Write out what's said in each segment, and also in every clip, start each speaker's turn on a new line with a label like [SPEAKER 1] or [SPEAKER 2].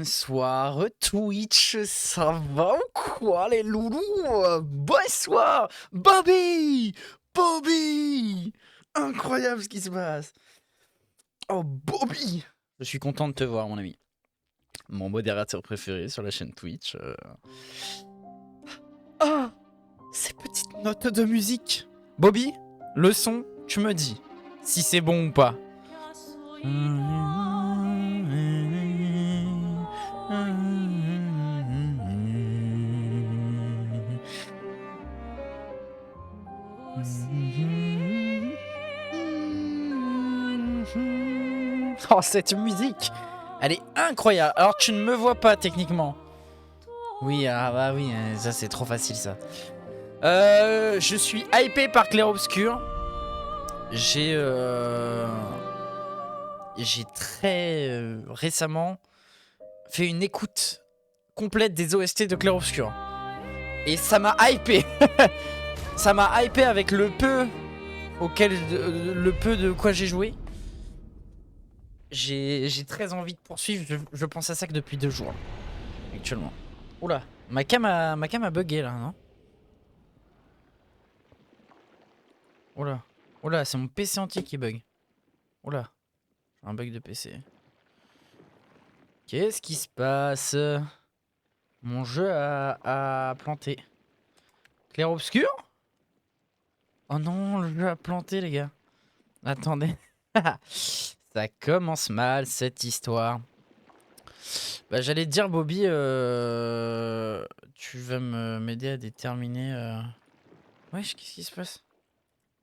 [SPEAKER 1] Bonsoir Twitch, ça va ou quoi les loulous? Bonsoir Bobby! Bobby! Incroyable ce qui se passe! Oh Bobby! Je suis content de te voir mon ami. Mon modérateur préféré sur la chaîne Twitch. Ah! Ces petites notes de musique! Bobby, le son, tu me dis si c'est bon ou pas. Oh, cette musique, elle est incroyable. Alors, tu ne me vois pas techniquement. Oui, ah bah oui, ça c'est trop facile ça. Je suis hypé par Clair Obscur. J'ai très récemment fait une écoute complète des OST de Clair Obscur. Et ça m'a hypé. Ça m'a hypé avec le peu de quoi j'ai joué. J'ai très envie de poursuivre. Je pense à ça que depuis 2 jours actuellement. Oula, ma cam a bugué là, non? Oula, oula, c'est mon PC entier qui bug. Oula, j'ai un bug de PC. Qu'est-ce qui se passe? Mon jeu a planté. Clair obscur? Oh non, le jeu a planté les gars. Attendez. Ça commence mal cette histoire. Bah j'allais te dire Bobby, tu vas m'aider à déterminer... Wesh, qu'est-ce qui se passe?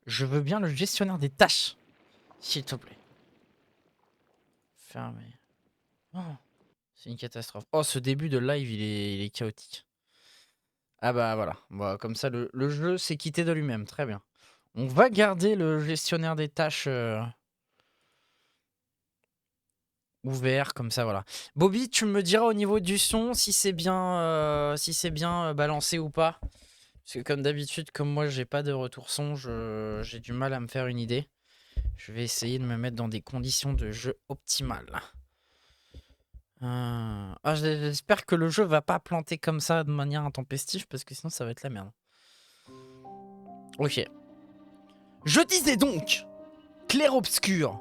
[SPEAKER 1] Je veux bien le gestionnaire des tâches, s'il te plaît. Fermé. Oh, c'est une catastrophe. Oh, ce début de live, il est chaotique. Ah bah voilà, bon, comme ça le jeu s'est quitté de lui-même, très bien. On va garder le gestionnaire des tâches ouvert, comme ça, voilà. Bobby, tu me diras au niveau du son si c'est bien, balancé ou pas. Parce que comme d'habitude, comme moi j'ai pas de retour son, j'ai du mal à me faire une idée. Je vais essayer de me mettre dans des conditions de jeu optimales. J'espère que le jeu va pas planter comme ça de manière intempestive parce que sinon ça va être la merde. Ok. Je disais donc Clair Obscur.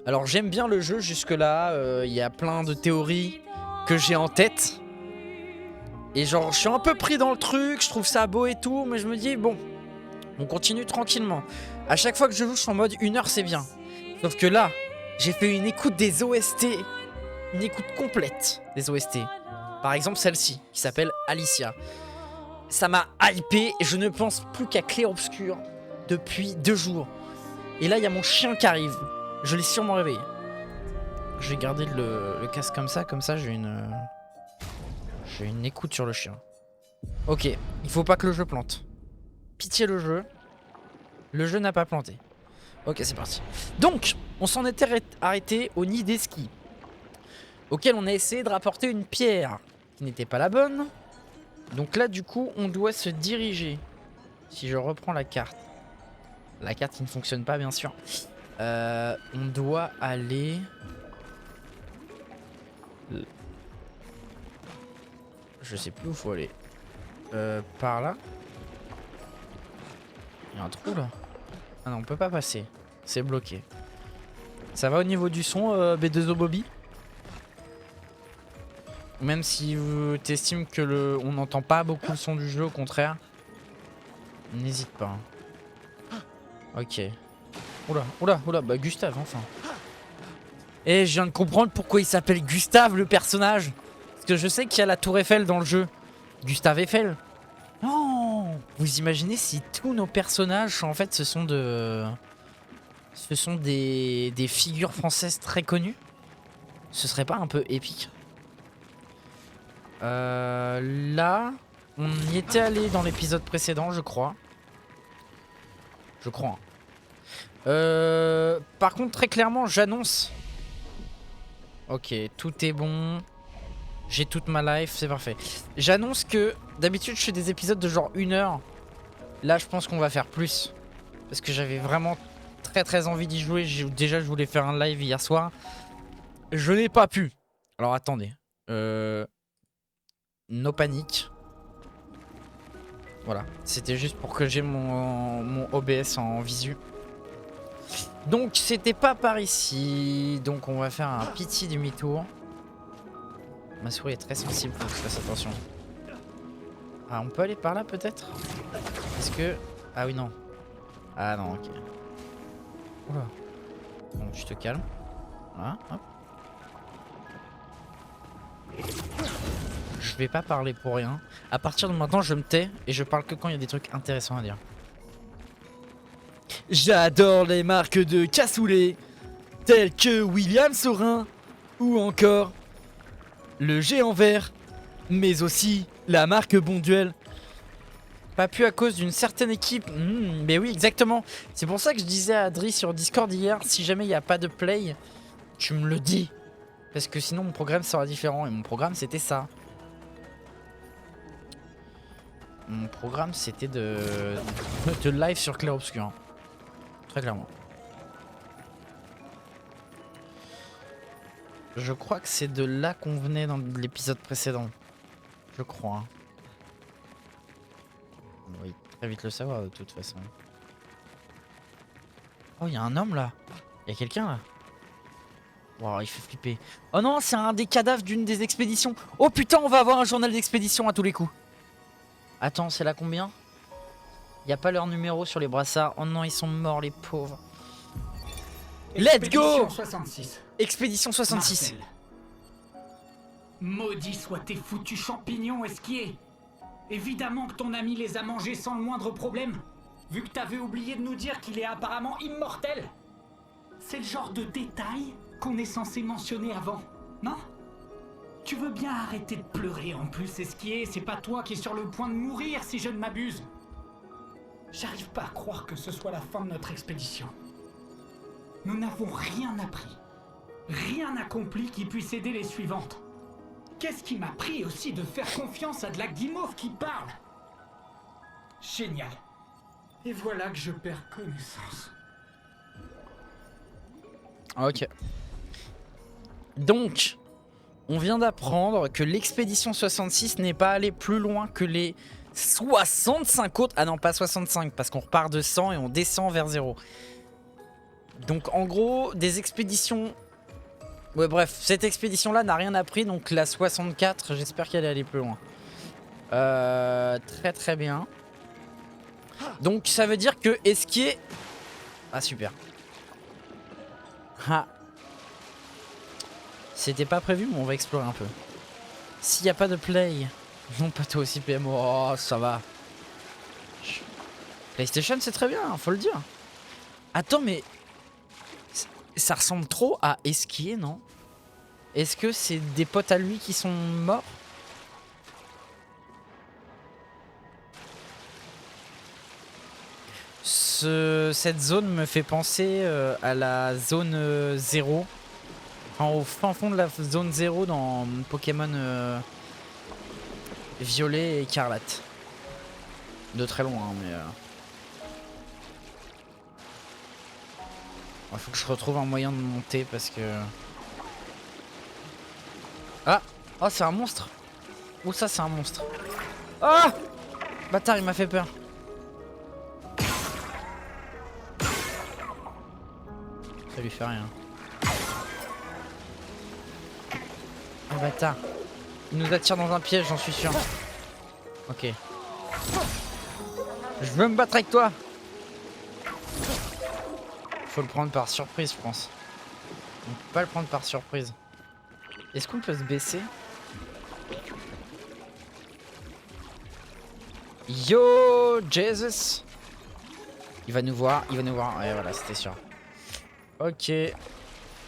[SPEAKER 1] Alors j'aime bien le jeu jusque là, il y a plein de théories que j'ai en tête. Et genre je suis un peu pris dans le truc, je trouve ça beau et tout, mais je me dis bon, on continue tranquillement. À chaque fois que je joue, je suis en mode 1 heure c'est bien. Sauf que là, j'ai fait une écoute des OST, une écoute complète des OST. Par exemple celle-ci, qui s'appelle Alicia. Ça m'a hypé et je ne pense plus qu'à Clair Obscur depuis 2 jours. Et là, il y a mon chien qui arrive. Je l'ai sûrement réveillé. Je vais garder le casque comme ça j'ai une écoute sur le chien. Ok, il faut pas que le jeu plante. Pitié le jeu. Le jeu n'a pas planté. Ok, c'est parti. Donc, on s'en était arrêté au nid des skis, auquel on a essayé de rapporter une pierre qui n'était pas la bonne. Donc là, du coup, on doit se diriger. Si je reprends la carte qui ne fonctionne pas, bien sûr. On doit aller... Je sais plus où faut aller. Par là. Il y a un trou là. Ah non, on peut pas passer. C'est bloqué. Ça va au niveau du son, B2O Bobby? Même si t'estimes que on n'entend pas beaucoup le son du jeu, au contraire. N'hésite pas. Ok. Oula, oula, oula, bah Gustave, enfin. Et je viens de comprendre pourquoi il s'appelle Gustave, le personnage. Parce que je sais qu'il y a la tour Eiffel dans le jeu. Gustave Eiffel. Oh, vous imaginez si tous nos personnages, en fait, ce sont des figures françaises très connues? Ce serait pas un peu épique? Là, on y était allé dans l'épisode précédent, je crois. Par contre, très clairement, j'annonce... Ok, tout est bon. J'ai toute ma life, c'est parfait. J'annonce que d'habitude, je fais des épisodes de genre 1 heure. Là, je pense qu'on va faire plus. Parce que j'avais vraiment très envie d'y jouer. Déjà, je voulais faire un live hier soir. Je n'ai pas pu. Alors, attendez. No panique. Voilà, c'était juste pour que j'ai mon OBS en visu. Donc c'était pas par ici. Donc on va faire un petit demi-tour. Ma souris est très sensible, faut que je fasse attention. Ah, on peut aller par là peut-être? Est-ce que... Ah oui, non. Ah non, ok. Oula. Bon, tu te calmes. Voilà, hop. Je vais pas parler pour rien. À partir de maintenant, je me tais et je parle que quand il y a des trucs intéressants à dire. J'adore les marques de cassoulet, telles que William Saurin ou encore le géant vert, mais aussi la marque Bonduel. Pas pu à cause d'une certaine équipe. Mais oui, exactement. C'est pour ça que je disais à Adri sur Discord hier, si jamais il n'y a pas de play, tu me le dis. Parce que sinon mon programme sera différent. Et mon programme c'était ça. Mon programme c'était de live sur Clair Obscur. Très clairement. Je crois que c'est de là qu'on venait dans l'épisode précédent. Je crois. Oui, très vite le savoir de toute façon. Oh, il y a un homme là. Il y a quelqu'un là. Wow, il fait flipper. Oh non, c'est un des cadavres d'une des expéditions. Oh putain, on va avoir un journal d'expédition à tous les coups. Attends, c'est là combien? Il n'y a pas leur numéro sur les brassards. Oh non, ils sont morts les pauvres. Let's go!
[SPEAKER 2] 66.
[SPEAKER 1] Expédition 66.
[SPEAKER 2] Marcel. Maudits soient tes foutus champignons esquiers. Évidemment que ton ami les a mangés sans le moindre problème. Vu que t'avais oublié de nous dire qu'il est apparemment immortel. C'est le genre de détail qu'on est censé mentionner avant, non? Tu veux bien arrêter de pleurer en plus, esquier? C'est pas toi qui es sur le point de mourir si je ne m'abuse. J'arrive pas à croire que ce soit la fin de notre expédition. Nous n'avons rien appris. Rien accompli qui puisse aider les suivantes. Qu'est-ce qui m'a pris aussi de faire confiance à de la guimauve qui parle? Génial. Et voilà que je perds connaissance.
[SPEAKER 1] Ok. Donc, on vient d'apprendre que l'expédition 66 n'est pas allée plus loin que les 65 autres. Ah non, pas 65, parce qu'on repart de 100 et on descend vers 0. Donc en gros, des expéditions... Ouais bref, cette expédition-là n'a rien appris, donc la 64, j'espère qu'elle est allée plus loin. Très très bien. Donc ça veut dire que esquier... Ah super. Ah. C'était pas prévu, mais on va explorer un peu. S'il n'y a pas de play... Non, pas toi aussi PMO, oh ça va. PlayStation c'est très bien, faut le dire. Attends mais... Ça ressemble trop à esquier, non? Est-ce que c'est des potes à lui qui sont morts? Cette zone me fait penser à la zone 0. Enfin, au fin fond de la zone 0 dans Pokémon Violet et Écarlate. De très loin, hein, mais... Il faut que je retrouve un moyen de monter parce que... Ah! Oh, c'est un monstre! Où ça, c'est un monstre? Ah! Bâtard, il m'a fait peur. Ça lui fait rien. Ah, bâtard. Il nous attire dans un piège, j'en suis sûr. Ok. Je veux me battre avec toi! Faut le prendre par surprise, je pense. On peut pas le prendre par surprise. Est-ce qu'on peut se baisser? Yo, Jesus! Il va nous voir, il va nous voir. Ouais, voilà, c'était sûr. Ok.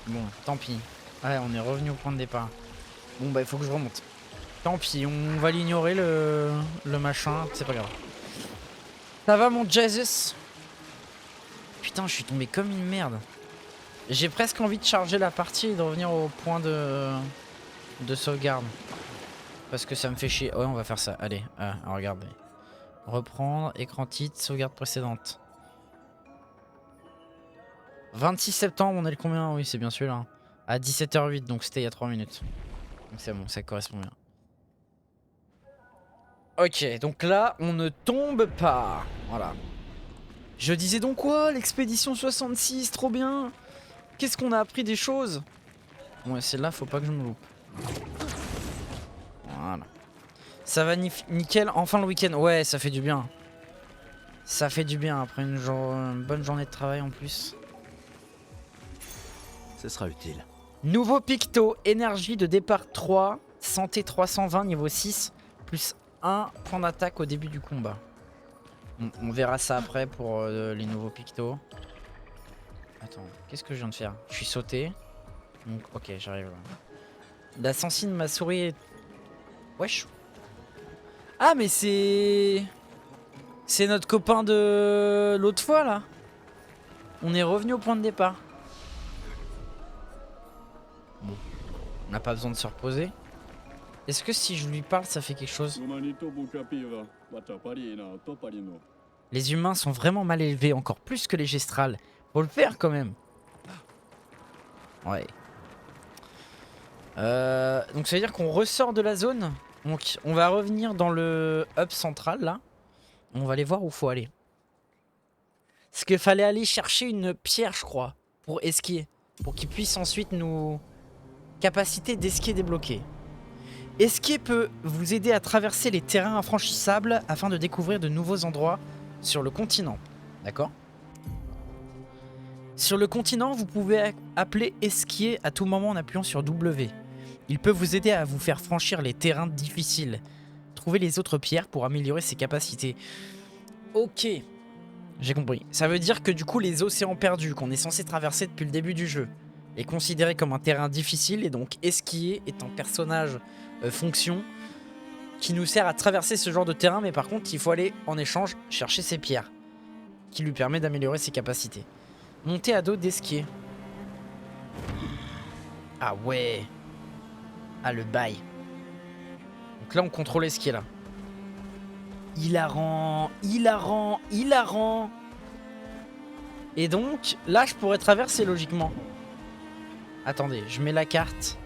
[SPEAKER 1] Bon, tant pis. Ouais, on est revenu au point de départ. Bon, bah, il faut que je remonte. Tant pis, on va l'ignorer, le machin. C'est pas grave. Ça va, mon Jesus? Putain, je suis tombé comme une merde. J'ai presque envie de charger la partie et de revenir au point de sauvegarde. Parce que ça me fait chier. Ouais, on va faire ça. Allez, regardez. Reprendre, écran titre, sauvegarde précédente. 26 septembre, on est le combien? Oui, c'est bien celui-là. À 17h08, donc c'était il y a 3 minutes. Donc c'est bon, ça correspond bien. Ok, donc là, on ne tombe pas. Voilà. Je disais donc quoi? L'expédition 66, trop bien. Qu'est-ce qu'on a appris des choses? Ouais, celle-là, faut pas que je me loupe. Voilà. Ça va nickel, enfin le week-end. Ouais, ça fait du bien. Ça fait du bien après une bonne journée de travail en plus.
[SPEAKER 3] Ce sera utile.
[SPEAKER 1] Nouveau picto, énergie de départ 3, santé 320, niveau 6, plus 1 point d'attaque au début du combat. On verra ça après pour les nouveaux pictos. Attends, qu'est-ce que je viens de faire? Je suis sauté. Donc, ok, j'arrive là. La sensible de ma souris est... Wesh. Ah, mais c'est... C'est notre copain de l'autre fois, là. On est revenu au point de départ. Bon. On n'a pas besoin de se reposer. Est-ce que si je lui parle, ça fait quelque chose? Les humains sont vraiment mal élevés, encore plus que les gestrales. Faut le faire quand même. Ouais. Donc ça veut dire qu'on ressort de la zone. Donc on va revenir dans le hub central là. On va aller voir où faut aller. Parce qu'il fallait aller chercher une pierre, je crois, pour esquier. Pour qu'il puisse ensuite nous... Capacité d'esquier débloquée. Esquier peut vous aider à traverser les terrains infranchissables afin de découvrir de nouveaux endroits sur le continent. D'accord? Sur le continent, vous pouvez appeler esquier à tout moment en appuyant sur W. Il peut vous aider à vous faire franchir les terrains difficiles. Trouver les autres pierres pour améliorer ses capacités. Ok, j'ai compris. Ça veut dire que du coup les océans perdus qu'on est censé traverser depuis le début du jeu est considéré comme un terrain difficile et donc esquier est un personnage fonction qui nous sert à traverser ce genre de terrain, mais par contre il faut aller en échange chercher ces pierres qui lui permet d'améliorer ses capacités. Monter à dos d'esquier. Ah ouais. Ah le bail. Donc là on contrôle l'esquier là. Hilarant, hilarant, hilarant. Et donc là je pourrais traverser logiquement. Attendez, je mets la carte.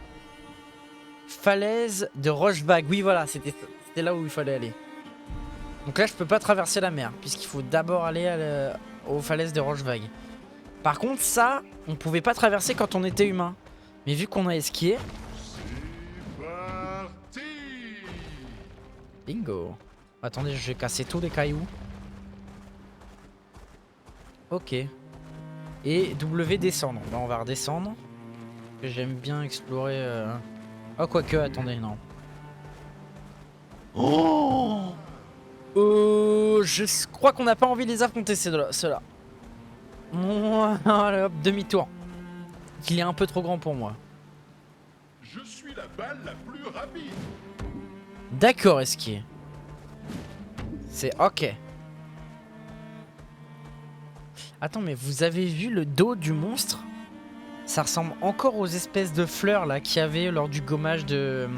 [SPEAKER 1] Falaise de Rochevague. Oui voilà, c'était là où il fallait aller. Donc là je peux pas traverser la mer, puisqu'il faut d'abord aller aux falaises de Rochevague. Par contre ça, on pouvait pas traverser quand on était humain. Mais vu qu'on a esquié... Bingo. Attendez, je vais casser tous les cailloux. Ok. Et W descendre. Là on va redescendre. J'aime bien explorer... Oh quoique, attendez, non. Oh je crois qu'on n'a pas envie de les affronter ceux-là. Allez hop, demi-tour. Il est un peu trop grand pour moi.
[SPEAKER 4] Je suis la balle la plus rapide.
[SPEAKER 1] D'accord, esquier. C'est ok. Attends, mais vous avez vu le dos du monstre? Ça ressemble encore aux espèces de fleurs là qu'il y avait lors du gommage de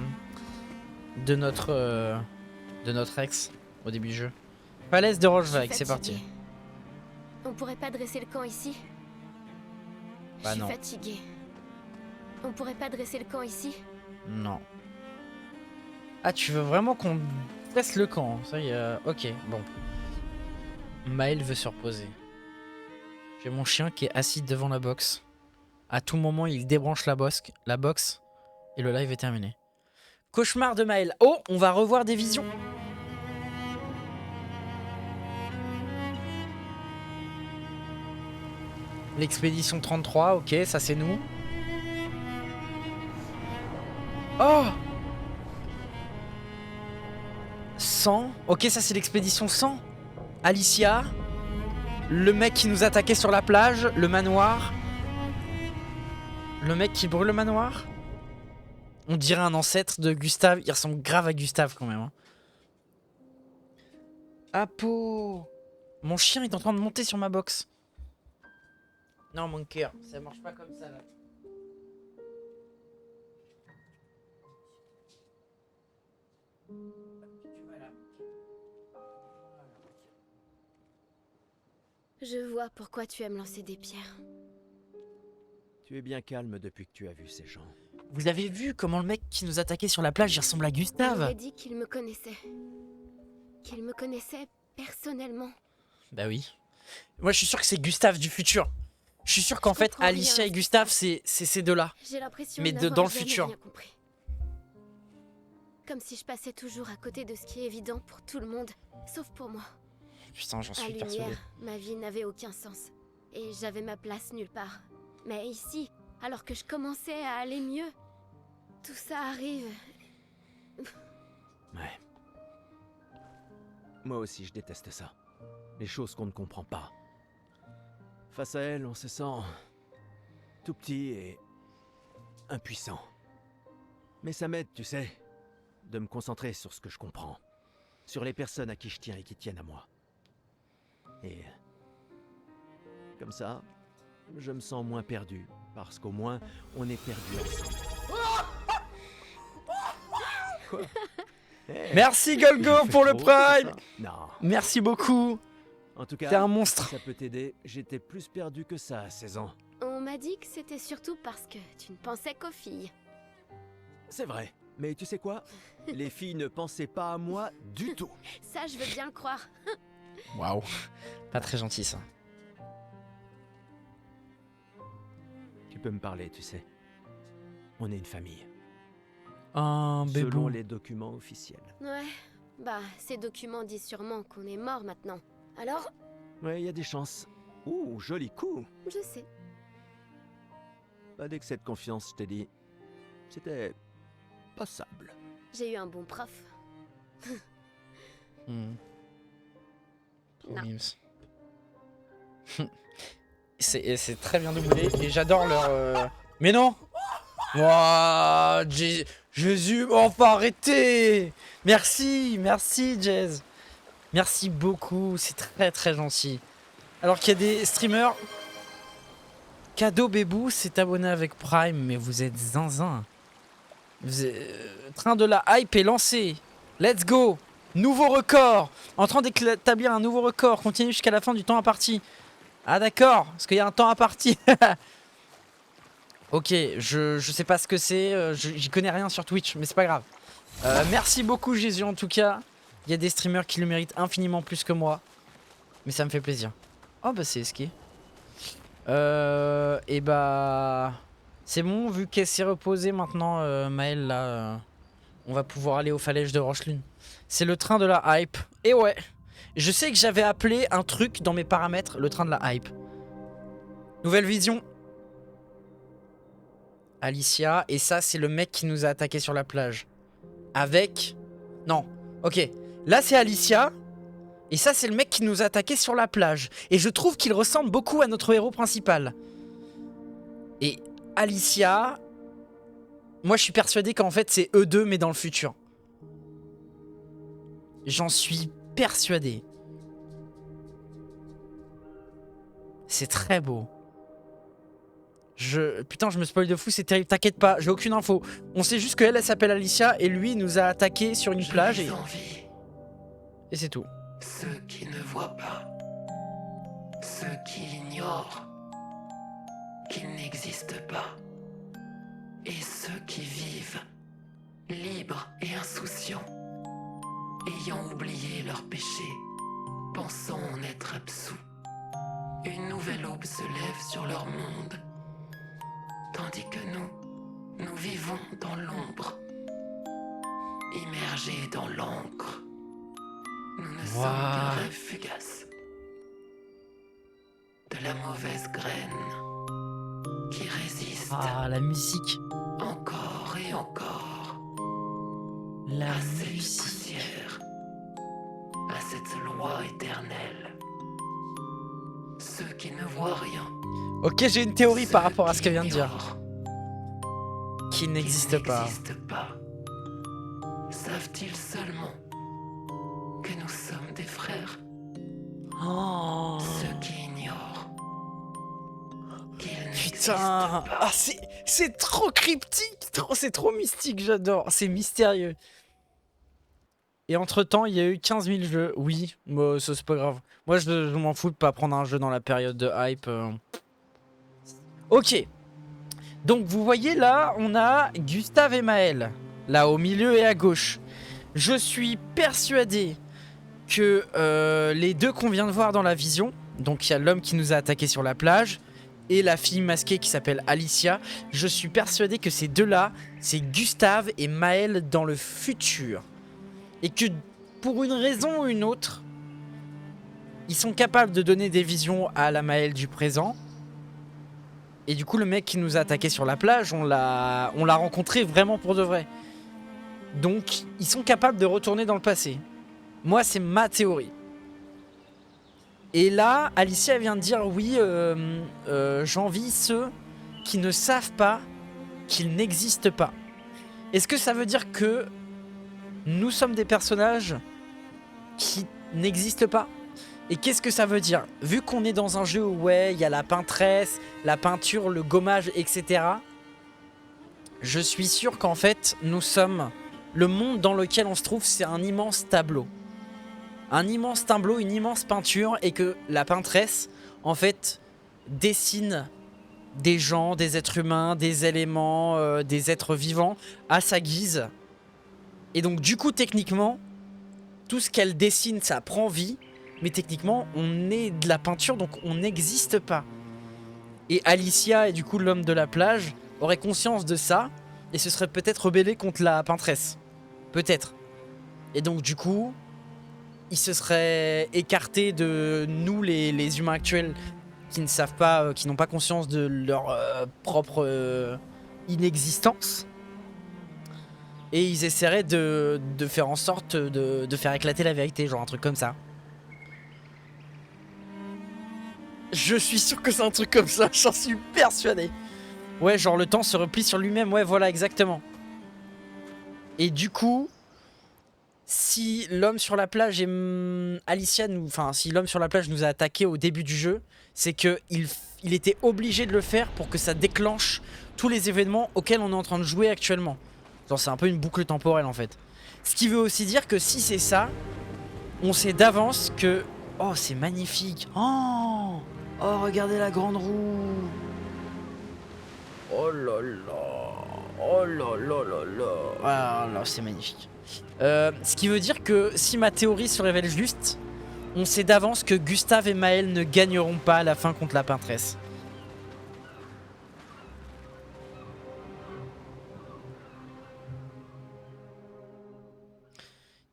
[SPEAKER 1] notre ex au début du jeu. Falaise de Rochevague, c'est parti.
[SPEAKER 5] On pourrait pas dresser le camp ici?
[SPEAKER 1] Bah non.
[SPEAKER 5] Je suis fatiguée. On pourrait pas dresser le camp ici?
[SPEAKER 1] Non. Ah, tu veux vraiment qu'on dresse le camp? Ça y est, ok, bon. Maël veut se reposer. J'ai mon chien qui est assis devant la box. À tout moment, il débranche la box et le live est terminé. Cauchemar de Maël. Oh, on va revoir des visions. L'expédition 33, ok, ça c'est nous. Oh 100, ok, ça c'est l'expédition 100. Alicia. Le mec qui nous attaquait sur la plage, le manoir. Le mec qui brûle le manoir. On dirait un ancêtre de Gustave. Il ressemble grave à Gustave quand même. Hein. Apo. Mon chien est en train de monter sur ma box. Non, mon cœur, ça marche pas comme ça là.
[SPEAKER 5] Je vois pourquoi tu aimes lancer des pierres.
[SPEAKER 3] Tu es bien calme depuis que tu as vu ces gens.
[SPEAKER 1] Vous avez vu comment le mec qui nous attaquait sur la plage, il ressemble à
[SPEAKER 5] Il
[SPEAKER 1] Gustave?
[SPEAKER 5] m'a dit qu'il me connaissait. Qu'il me connaissait personnellement.
[SPEAKER 1] Bah oui. Moi, je suis sûr que c'est Gustave du futur. Je suis sûr qu'en
[SPEAKER 5] Je
[SPEAKER 1] fait,
[SPEAKER 5] comprends rien
[SPEAKER 1] Alicia
[SPEAKER 5] à
[SPEAKER 1] et
[SPEAKER 5] ce qui
[SPEAKER 1] Gustave,
[SPEAKER 5] se
[SPEAKER 1] c'est ces deux-là.
[SPEAKER 5] J'ai l'impression
[SPEAKER 1] Mais
[SPEAKER 5] d'avoir
[SPEAKER 1] dans le
[SPEAKER 5] jamais
[SPEAKER 1] futur.
[SPEAKER 5] rien compris. Comme si je passais toujours à côté de ce qui est évident pour tout le monde, sauf pour moi.
[SPEAKER 1] Putain, j'en
[SPEAKER 5] À
[SPEAKER 1] suis persuadé.
[SPEAKER 5] Lumière, ma vie n'avait aucun sens. Et j'avais ma place nulle part. Mais ici, alors que je commençais à aller mieux, tout ça arrive.
[SPEAKER 3] Ouais. Moi aussi, je déteste ça. Les choses qu'on ne comprend pas. Face à elle, on se sent tout petit et impuissant. Mais ça m'aide, tu sais, de me concentrer sur ce que je comprends. Sur les personnes à qui je tiens et qui tiennent à moi. Et comme ça, je me sens moins perdu, parce qu'au moins, on est perdu ensemble. Quoi? Hey,
[SPEAKER 1] Merci Golgo
[SPEAKER 3] c'est
[SPEAKER 1] pour le
[SPEAKER 3] trop,
[SPEAKER 1] prime.
[SPEAKER 3] ça. Non.
[SPEAKER 1] Merci beaucoup.
[SPEAKER 3] En tout cas,
[SPEAKER 1] T'es un monstre.
[SPEAKER 3] si ça peut t'aider, j'étais plus perdu que ça à 16 ans.
[SPEAKER 5] On m'a dit que c'était surtout parce que tu ne pensais qu'aux filles.
[SPEAKER 3] C'est vrai. Mais tu sais quoi? Les filles ne pensaient pas à moi du tout.
[SPEAKER 5] Ça, je veux bien le croire.
[SPEAKER 1] Waouh. Pas très gentil ça.
[SPEAKER 3] Tu peux me parler, tu sais. On est une famille.
[SPEAKER 1] Un bébé.
[SPEAKER 3] Selon les documents officiels.
[SPEAKER 5] Ouais, bah, ces documents disent sûrement qu'on est mort maintenant. Alors,
[SPEAKER 3] Ouais, il y a des chances. Ouh, joli coup.
[SPEAKER 5] je sais.
[SPEAKER 3] Pas d'excès de confiance, je t'ai dit. C'était passable.
[SPEAKER 5] J'ai eu un bon prof.
[SPEAKER 1] Hmm.
[SPEAKER 5] Non.
[SPEAKER 1] Mims. C'est très bien doublé et j'adore leur. Mais non. Wouah, Jésus, enfin arrêtez. Merci, merci Jazz. Merci beaucoup, c'est très très gentil. Alors qu'il y a des streamers. Cadeau Bébou s'est abonné avec Prime, mais vous êtes zinzin. Train de la hype est lancé. Let's go. Nouveau record. En train d'établir un nouveau record. Continue jusqu'à la fin du temps imparti. Ah d'accord, parce qu'il y a un temps imparti. Ok, je sais pas ce que c'est. J'y connais rien sur Twitch, mais c'est pas grave. Merci beaucoup Jésus en tout cas. Il y a des streamers qui le méritent infiniment plus que moi. Mais ça me fait plaisir. Oh bah c'est ski. Et bah... C'est bon, vu qu'elle s'est reposée maintenant, Maëlle, là... on va pouvoir aller aux falaises de Rochelune. C'est le train de la hype. Et ouais, je sais que j'avais appelé un truc dans mes paramètres, le train de la hype. Nouvelle vision. Alicia, et ça c'est le mec qui nous a attaqué sur la plage. Avec... Non, ok. Là c'est Alicia, et ça c'est le mec qui nous a attaqué sur la plage. Et je trouve qu'il ressemble beaucoup à notre héros principal. Et Alicia... Moi je suis persuadé qu'en fait c'est eux deux mais dans le futur. J'en suis persuadé. C'est très beau. Putain, je me spoil de fou, c'est terrible. T'inquiète pas, j'ai aucune info. On sait juste qu'elle, elle s'appelle Alicia et lui nous a attaqué sur une plage et c'est tout.
[SPEAKER 6] Ceux qui ne voient pas, ceux qui ignorent qu'ils n'existent pas, et ceux qui vivent libres et insouciants, ayant oublié leurs péchés, pensant en être absous. Une nouvelle aube se lève sur leur monde, tandis que nous vivons dans l'ombre, immergés dans l'encre. Nous ne sommes qu'un rêve fugace de la mauvaise graine qui résiste
[SPEAKER 1] Ah, la musique.
[SPEAKER 6] encore et encore
[SPEAKER 1] La
[SPEAKER 6] à cette
[SPEAKER 1] musique.
[SPEAKER 6] poussière, à cette loi éternelle. Ceux qui ne voient rien,
[SPEAKER 1] Ok, j'ai une théorie par
[SPEAKER 6] ceux
[SPEAKER 1] rapport à ce qu'elle vient de dire.
[SPEAKER 6] ignorent
[SPEAKER 1] Qui
[SPEAKER 6] qu'ils
[SPEAKER 1] n'existe pas.
[SPEAKER 6] n'existent pas, savent-ils seulement que nous sommes des frères?
[SPEAKER 1] Oh.
[SPEAKER 6] Ceux qui ignorent qu'ils n'existent
[SPEAKER 1] Putain.
[SPEAKER 6] pas.
[SPEAKER 1] Ah, c'est trop cryptique. C'est trop mystique, j'adore. C'est mystérieux. Et entre temps, il y a eu 15 000 jeux. Oui, moi, ça c'est pas grave. Moi, je m'en fous de pas prendre un jeu dans la période de hype. Ok. Donc vous voyez là, on a Gustave et Maël, là au milieu et à gauche. Je suis persuadé que les deux qu'on vient de voir dans la vision, donc il y a l'homme qui nous a attaqué sur la plage et la fille masquée qui s'appelle Alicia, je suis persuadé que ces deux-là, c'est Gustave et Maël dans le futur. Et que pour une raison ou une autre, ils sont capables de donner des visions à la Maël du présent. Et du coup, le mec qui nous a attaqué sur la plage, on l'a rencontré vraiment pour de vrai. Donc, ils sont capables de retourner dans le passé. Moi, c'est ma théorie. Et là, Alicia vient de dire oui, j'envie ceux qui ne savent pas qu'ils n'existent pas. Est-ce que ça veut dire que nous sommes des personnages qui n'existent pas ? Et qu'est-ce que ça veut dire? Vu qu'on est dans un jeu où ouais, il y a la peintresse, la peinture, le gommage, etc. Je suis sûr qu'en fait, nous sommes... Le monde dans lequel on se trouve, c'est un immense tableau. Un immense tableau, une immense peinture, et que la peintresse, en fait, dessine des gens, des êtres humains, des éléments, des êtres vivants à sa guise. Et donc du coup, techniquement, tout ce qu'elle dessine, ça prend vie. Mais techniquement, on est de la peinture, donc on n'existe pas. Et Alicia, et du coup l'homme de la plage, auraient conscience de ça, et se seraient peut-être rebellés contre la peintresse. Peut-être. Et donc du coup, ils se seraient écartés de nous, les humains actuels, qui ne savent pas, qui n'ont pas conscience de leur propre inexistence. Et ils essaieraient de faire en sorte de faire éclater la vérité, genre un truc comme ça. Je suis sûr que c'est un truc comme ça, j'en suis persuadé. Ouais, genre le temps se replie sur lui-même, ouais, voilà, exactement. Et du coup, si l'homme sur la plage et Alicia nous... Enfin, si l'homme sur la plage nous a attaqué au début du jeu, c'est que il était obligé de le faire pour que ça déclenche tous les événements auxquels on est en train de jouer actuellement. Genre, c'est un peu une boucle temporelle, en fait. Ce qui veut aussi dire que si c'est ça, on sait d'avance que... Oh, c'est magnifique. Oh, regardez la grande roue. Oh là là. Oh là là là là. Ah là, c'est magnifique. Ce qui veut dire que si ma théorie se révèle juste, on sait d'avance que Gustave et Maël ne gagneront pas à la fin contre la peintresse.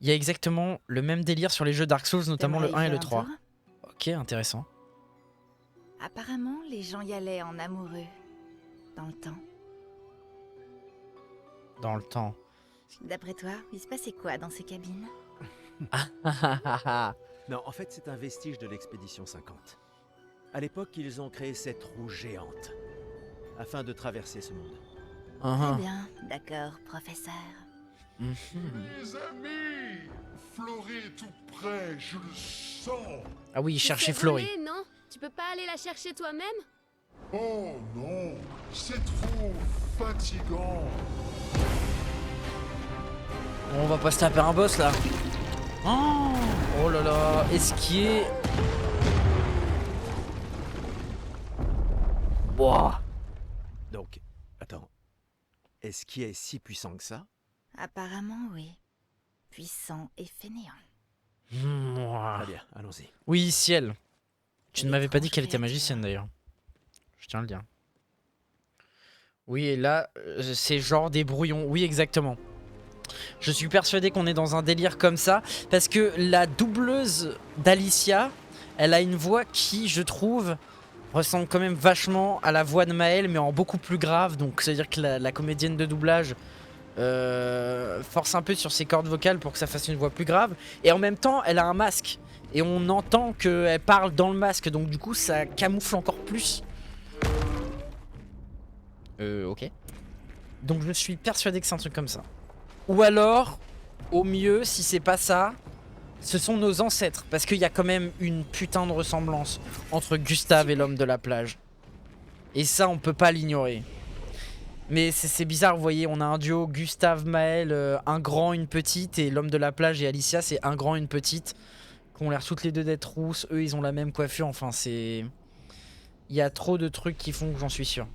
[SPEAKER 1] Il y a exactement le même délire sur les jeux Dark Souls, notamment le 1 et le 3. Ok, intéressant.
[SPEAKER 7] Apparemment, les gens y allaient en amoureux. Dans le temps.
[SPEAKER 1] Dans le temps.
[SPEAKER 7] D'après toi, il se passait quoi dans ces cabines?
[SPEAKER 3] Non, en fait, c'est un vestige de l'expédition 50. À l'époque, ils ont créé cette roue géante afin de traverser ce monde.
[SPEAKER 7] Très bien, d'accord, professeur.
[SPEAKER 4] Mes amis, Flory est tout près, je le sens.
[SPEAKER 1] Ah oui, cherchez
[SPEAKER 5] C'est
[SPEAKER 1] Flory.
[SPEAKER 5] volé, non? Tu peux pas aller la chercher toi-même?
[SPEAKER 4] Oh non, c'est trop fatigant.
[SPEAKER 1] On va pas se taper un boss là. Oh là là, esquier. Boah.
[SPEAKER 3] Donc, attends. Est-ce qu'il est si puissant que ça?
[SPEAKER 7] Apparemment, oui. Puissant et fainéant.
[SPEAKER 3] Très bien, allons-y.
[SPEAKER 1] Oui, ciel. Tu ne m'avais pas dit qu'elle était
[SPEAKER 7] Étrange
[SPEAKER 1] magicienne d'ailleurs. Je tiens à le dire. Oui, et là, c'est genre des brouillons. Oui, exactement. Je suis persuadé qu'on est dans un délire comme ça. Parce que la doubleuse d'Alicia, elle a une voix qui, je trouve, ressemble quand même vachement à la voix de Maël, mais en beaucoup plus grave. Donc, c'est-à-dire que la comédienne de doublage force un peu sur ses cordes vocales pour que ça fasse une voix plus grave. Et en même temps, elle a un masque. Et on entend qu'elle parle dans le masque. Donc, du coup, ça camoufle encore plus. Ok. Donc, je suis persuadé que c'est un truc comme ça. Ou alors, au mieux, si c'est pas ça, ce sont nos ancêtres. Parce qu'il y a quand même une putain de ressemblance entre Gustave et l'homme de la plage. Et ça, on peut pas l'ignorer. Mais c'est bizarre, vous voyez, on a un duo Gustave, Maël, un grand, une petite. Et l'homme de la plage et Alicia, c'est un grand, une petite. Qui ont l'air toutes les deux d'être rousses. Eux, ils ont la même coiffure. Enfin, c'est... Il y a trop de trucs qui font que j'en suis sûr.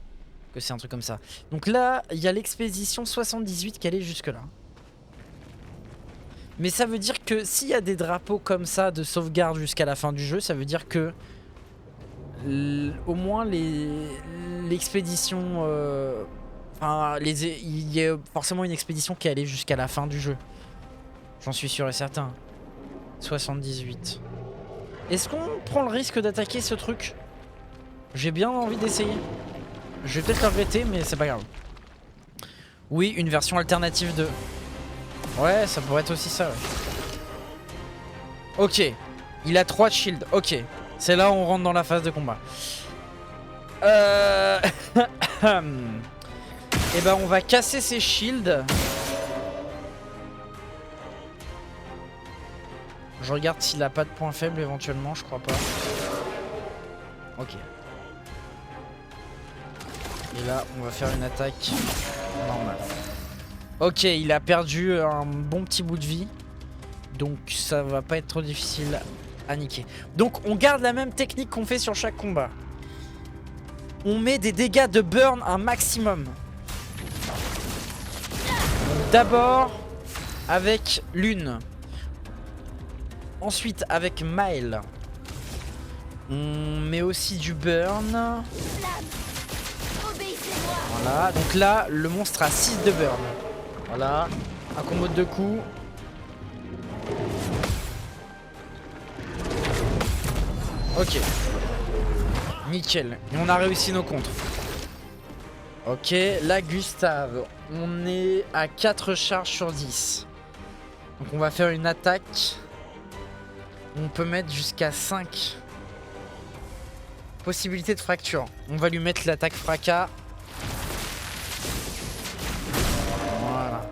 [SPEAKER 1] que c'est un truc comme ça. Donc là, il y a l'expédition 78 qui allait jusque là. Mais ça veut dire que s'il y a des drapeaux comme ça de sauvegarde jusqu'à la fin du jeu, ça veut dire que au moins l'expédition... Enfin, il y a forcément une expédition qui est allée jusqu'à la fin du jeu. J'en suis sûr et certain. 78. Est-ce qu'on prend le risque d'attaquer ce truc? J'ai bien envie d'essayer. Je vais peut-être le regretter, mais c'est pas grave. Oui, une version alternative de... Ouais, ça pourrait être aussi ça, ouais. Ok. Il a 3 shields. Ok. C'est là où on rentre dans la phase de combat. Et ben on va casser ses shields. Je regarde s'il a pas de point faible éventuellement, je crois pas. Ok. Et là, on va faire une attaque normale. Ok, il a perdu un bon petit bout de vie. Donc ça va pas être trop difficile à niquer. Donc on garde la même technique qu'on fait sur chaque combat. On met des dégâts de burn un maximum. D'abord avec l'une. Ensuite avec Maël. On met aussi du burn. Voilà, donc là le monstre a 6 de burn. Voilà, un combo de 2 coups. Ok. Nickel. Et on a réussi nos contres. Ok, là Gustave, on est à 4 charges sur 10. Donc on va faire une attaque. On peut mettre jusqu'à 5 possibilités de fracture. On va lui mettre l'attaque fracas. Voilà.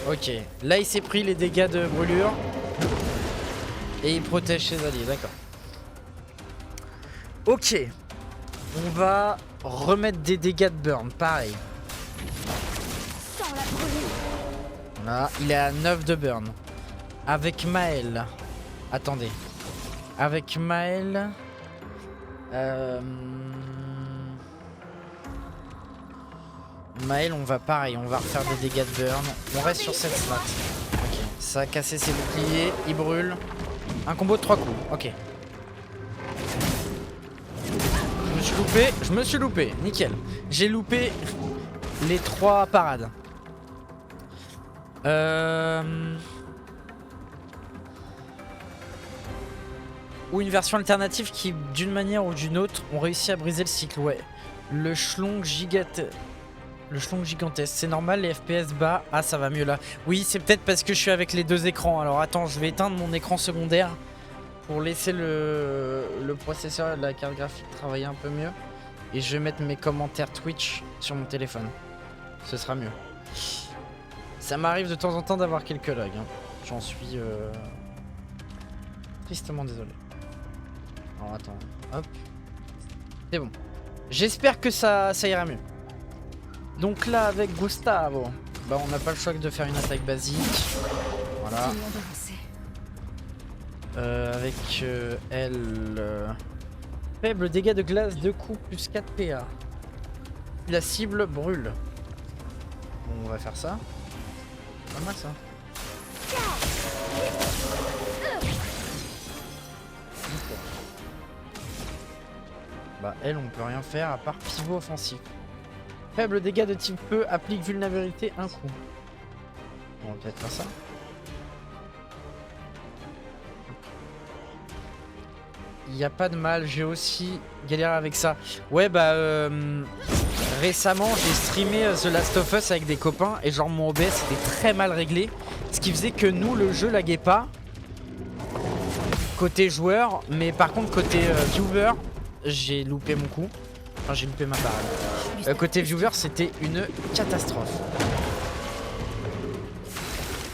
[SPEAKER 1] Ok, là il s'est pris les dégâts de brûlure. Et il protège ses alliés, d'accord. Ok. On va remettre des dégâts de burn, pareil. Voilà, il est à 9 de burn. Avec Maël. Attendez. Avec Maël... Maël, on va pareil, on va refaire des dégâts de burn. On reste sur cette stat. Ok, ça a cassé ses boucliers, il brûle. Un combo de 3 coups, ok. Je me suis loupé, nickel. J'ai loupé les 3 parades. Ou une version alternative qui, d'une manière ou d'une autre, ont réussi à briser le cycle, ouais. Le schlong gigantesque, c'est normal, les FPS bas. Ah, ça va mieux là. Oui, c'est peut-être parce que je suis avec les 2 écrans. Alors attends, je vais éteindre mon écran secondaire pour laisser le processeur et la carte graphique travailler un peu mieux. Et je vais mettre mes commentaires Twitch sur mon téléphone. Ce sera mieux. Ça m'arrive de temps en temps d'avoir quelques lags. Hein. J'en suis tristement désolé. Alors attends, hop. C'est bon. J'espère que ça ira mieux. Donc là avec Gustavo, bah on n'a pas le choix que de faire une attaque basique. Voilà. Avec elle, faible dégâts de glace, 2 coups plus 4 PA. La cible brûle. Bon, on va faire ça. Pas mal ça. Bah elle, on peut rien faire à part pivot offensif. Faible dégâts de type feu, applique vulnérabilité un coup. On va peut-être faire ça. Il n'y a pas de mal, j'ai aussi galéré avec ça. Ouais bah récemment j'ai streamé The Last of Us avec des copains et genre mon OBS était très mal réglé. Ce qui faisait que nous le jeu laguait pas côté joueur, mais par contre côté viewer j'ai loupé mon coup. Enfin j'ai loupé ma parade. Côté viewer c'était une catastrophe.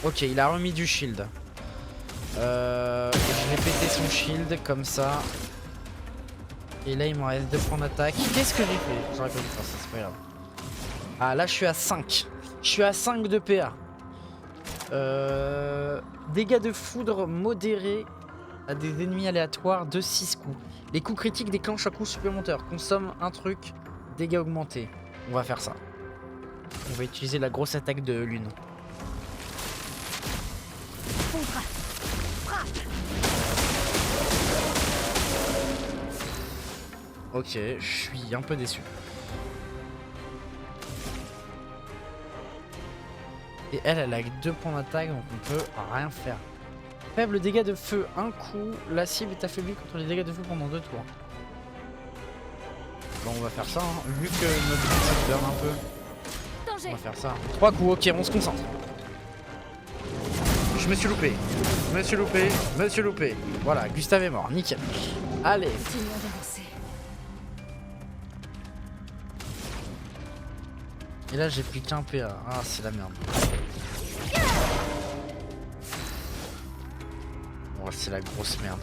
[SPEAKER 1] Ok, il a remis du shield. Je vais péter son shield comme ça. Et là il me reste 2 points d'attaque. Qu'est-ce que j'ai fait? J'aurais pas dû faire ça, c'est pas grave. Ah là je suis à 5. Je suis à 5 de PA. Dégâts de foudre modérés à des ennemis aléatoires de 6 coups. Les coups critiques déclenchent un coup supplémentaire. Consomme un truc dégâts augmentés. On va faire ça. On va utiliser la grosse attaque de lune. Ok, je suis un peu déçu. Et elle a que 2 points d'attaque, donc on peut rien faire. Faible dégâts de feu, un coup, la cible est affaiblie contre les dégâts de feu pendant 2 tours. Bon, on va faire ça, hein. Vu que notre but c'est de burn un peu.
[SPEAKER 5] Danger.
[SPEAKER 1] On va faire ça. 3 coups, ok, on se concentre. Je me suis loupé. Je me suis loupé. Je me suis loupé. Voilà, Gustave est mort, nickel. Allez.
[SPEAKER 7] Continuons d'avancer.
[SPEAKER 1] Et là j'ai pris qu'un PA. Ah c'est la merde. Oh c'est la grosse merde.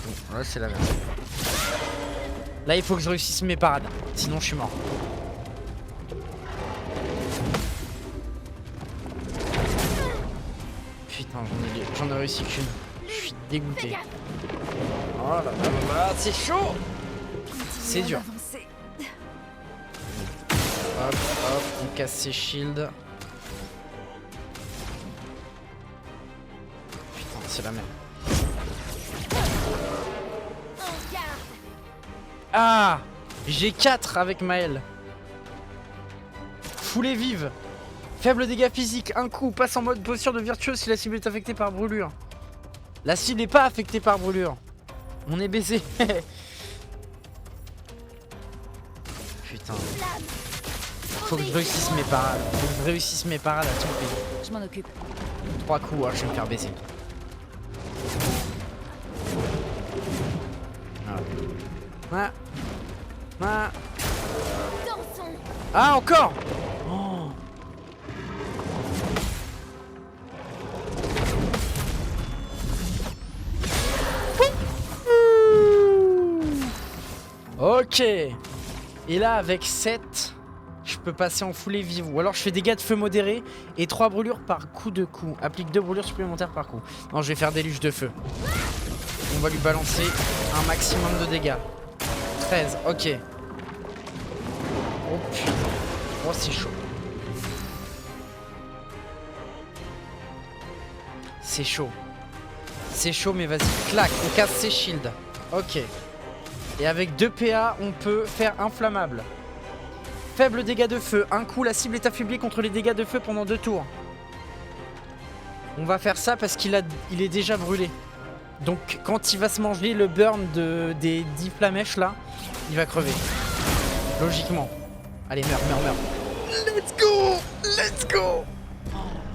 [SPEAKER 1] Bon, là c'est la merde. Là il faut que je réussisse mes parades. Sinon je suis mort. Putain j'en ai réussi qu'une. Je suis dégoûté. Oh là là là là, c'est chaud. C'est dur.
[SPEAKER 7] Avancer.
[SPEAKER 1] Hop, hop, on casse ses shields. Putain, c'est la merde. Ah, j'ai 4 avec Maël. Foulée vive. Faible dégâts physiques. Un coup, passe en mode posture de virtuose si la cible est affectée par brûlure. La cible n'est pas affectée par brûlure. On est baisé. Putain. Faut que je réussisse mes parades. Faut que je réussisse mes parades à tout prix.
[SPEAKER 7] Je m'en occupe.
[SPEAKER 1] 3 coups, je vais me faire baiser. Ah. Ah. Ah, encore oh. Ok. Et là, avec 7, je peux passer en foulée vive. Ou alors je fais dégâts de feu modérés et 3 brûlures par coup de coup. Applique 2 brûlures supplémentaires par coup. Non, je vais faire déluge de feu. On va lui balancer un maximum de dégâts. 13, ok. Oh putain. Oh, c'est chaud. C'est chaud. C'est chaud, mais vas-y. Clac, on casse ses shields. Ok. Et avec 2 PA, on peut faire inflammable. Faible dégâts de feu. Un coup, la cible est affaiblie contre les dégâts de feu pendant 2 tours. On va faire ça parce qu'il est déjà brûlé. Donc quand il va se manger le burn des 10 flamèches là, il va crever. Logiquement. Allez, meurs, meurs, meurs. Let's go! Let's go!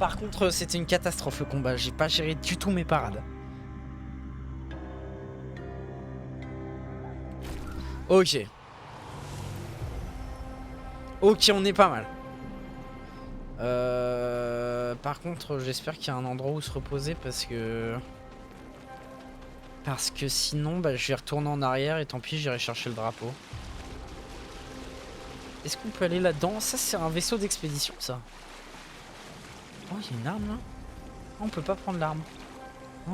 [SPEAKER 1] Par contre, c'était une catastrophe le combat. J'ai pas géré du tout mes parades. Ok. Ok, on est pas mal. Par contre, j'espère qu'il y a un endroit où se reposer parce que sinon, bah, je vais retourner en arrière et tant pis, j'irai chercher le drapeau. Est-ce qu'on peut aller là-dedans? Ça, c'est un vaisseau d'expédition, ça. Oh, il y a une arme là. Oh, on peut pas prendre l'arme. Oh.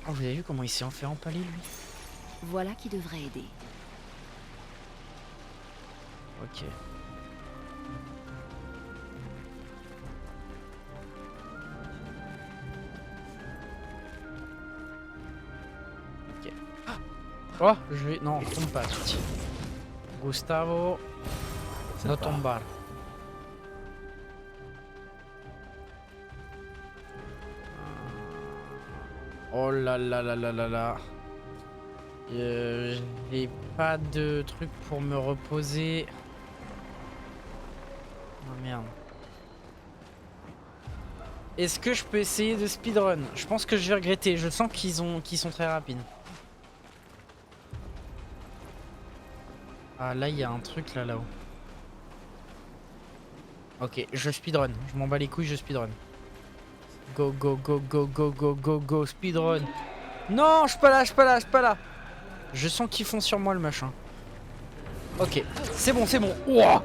[SPEAKER 1] Oh, vous avez vu comment il s'est fait empaler lui?
[SPEAKER 7] Voilà qui devrait aider.
[SPEAKER 1] Ok. Ok. Oh, je vais... Non, tombe pas, tout. Gustavo, no tombar. Oh là là là là là là. J'ai pas de truc pour me reposer. Oh merde. Est-ce que je peux essayer de speedrun? Je pense que je vais regretter. Je sens qu'ils sont très rapides. Ah là il y a un truc là-haut. Ok, je speedrun. Je m'en bats les couilles, je speedrun. Go go go go go go go go speedrun. Non, je suis pas là, je suis pas là, je suis pas là. Je sens qu'ils font sur moi le machin. Ok, c'est bon, c'est bon. Ouah.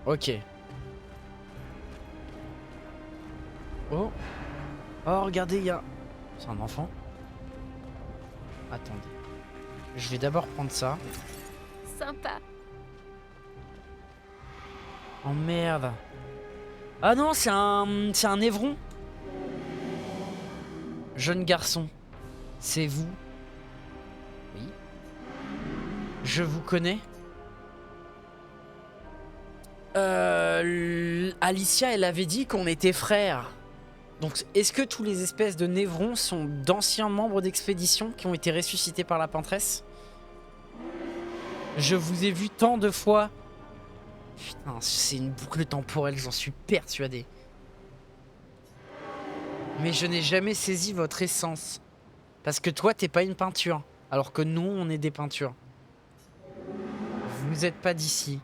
[SPEAKER 1] Ok. Oh. Oh, regardez, il y a C'est un enfant. Attendez. Je vais d'abord prendre ça.
[SPEAKER 5] Sympa.
[SPEAKER 1] Oh merde. Ah non, c'est un évron. Jeune garçon. C'est vous? Oui. Je vous connais. Alicia, elle avait dit qu'on était frères. Donc, est-ce que tous les espèces de névrons sont d'anciens membres d'expédition qui ont été ressuscités par la pentresse? Je vous ai vu tant de fois. Putain, c'est une boucle temporelle, j'en suis persuadé. Mais je n'ai jamais saisi votre essence. Parce que toi, t'es pas une peinture. Alors que nous, on est des peintures. Vous n'êtes pas d'ici.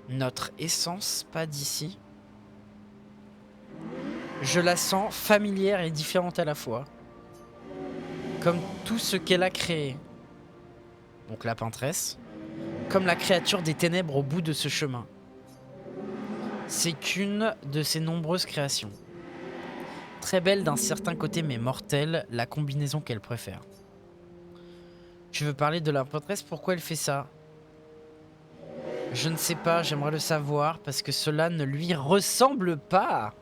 [SPEAKER 1] Notre essence, pas d'ici. Je la sens familière et différente à la fois. Comme tout ce qu'elle a créé. Donc la peintresse. Comme la créature des ténèbres au bout de ce chemin. C'est qu'une de ses nombreuses créations. Très belle d'un certain côté mais mortelle, la combinaison qu'elle préfère. Tu veux parler de la peintresse? Pourquoi elle fait ça? Je ne sais pas, j'aimerais le savoir parce que cela ne lui ressemble pas.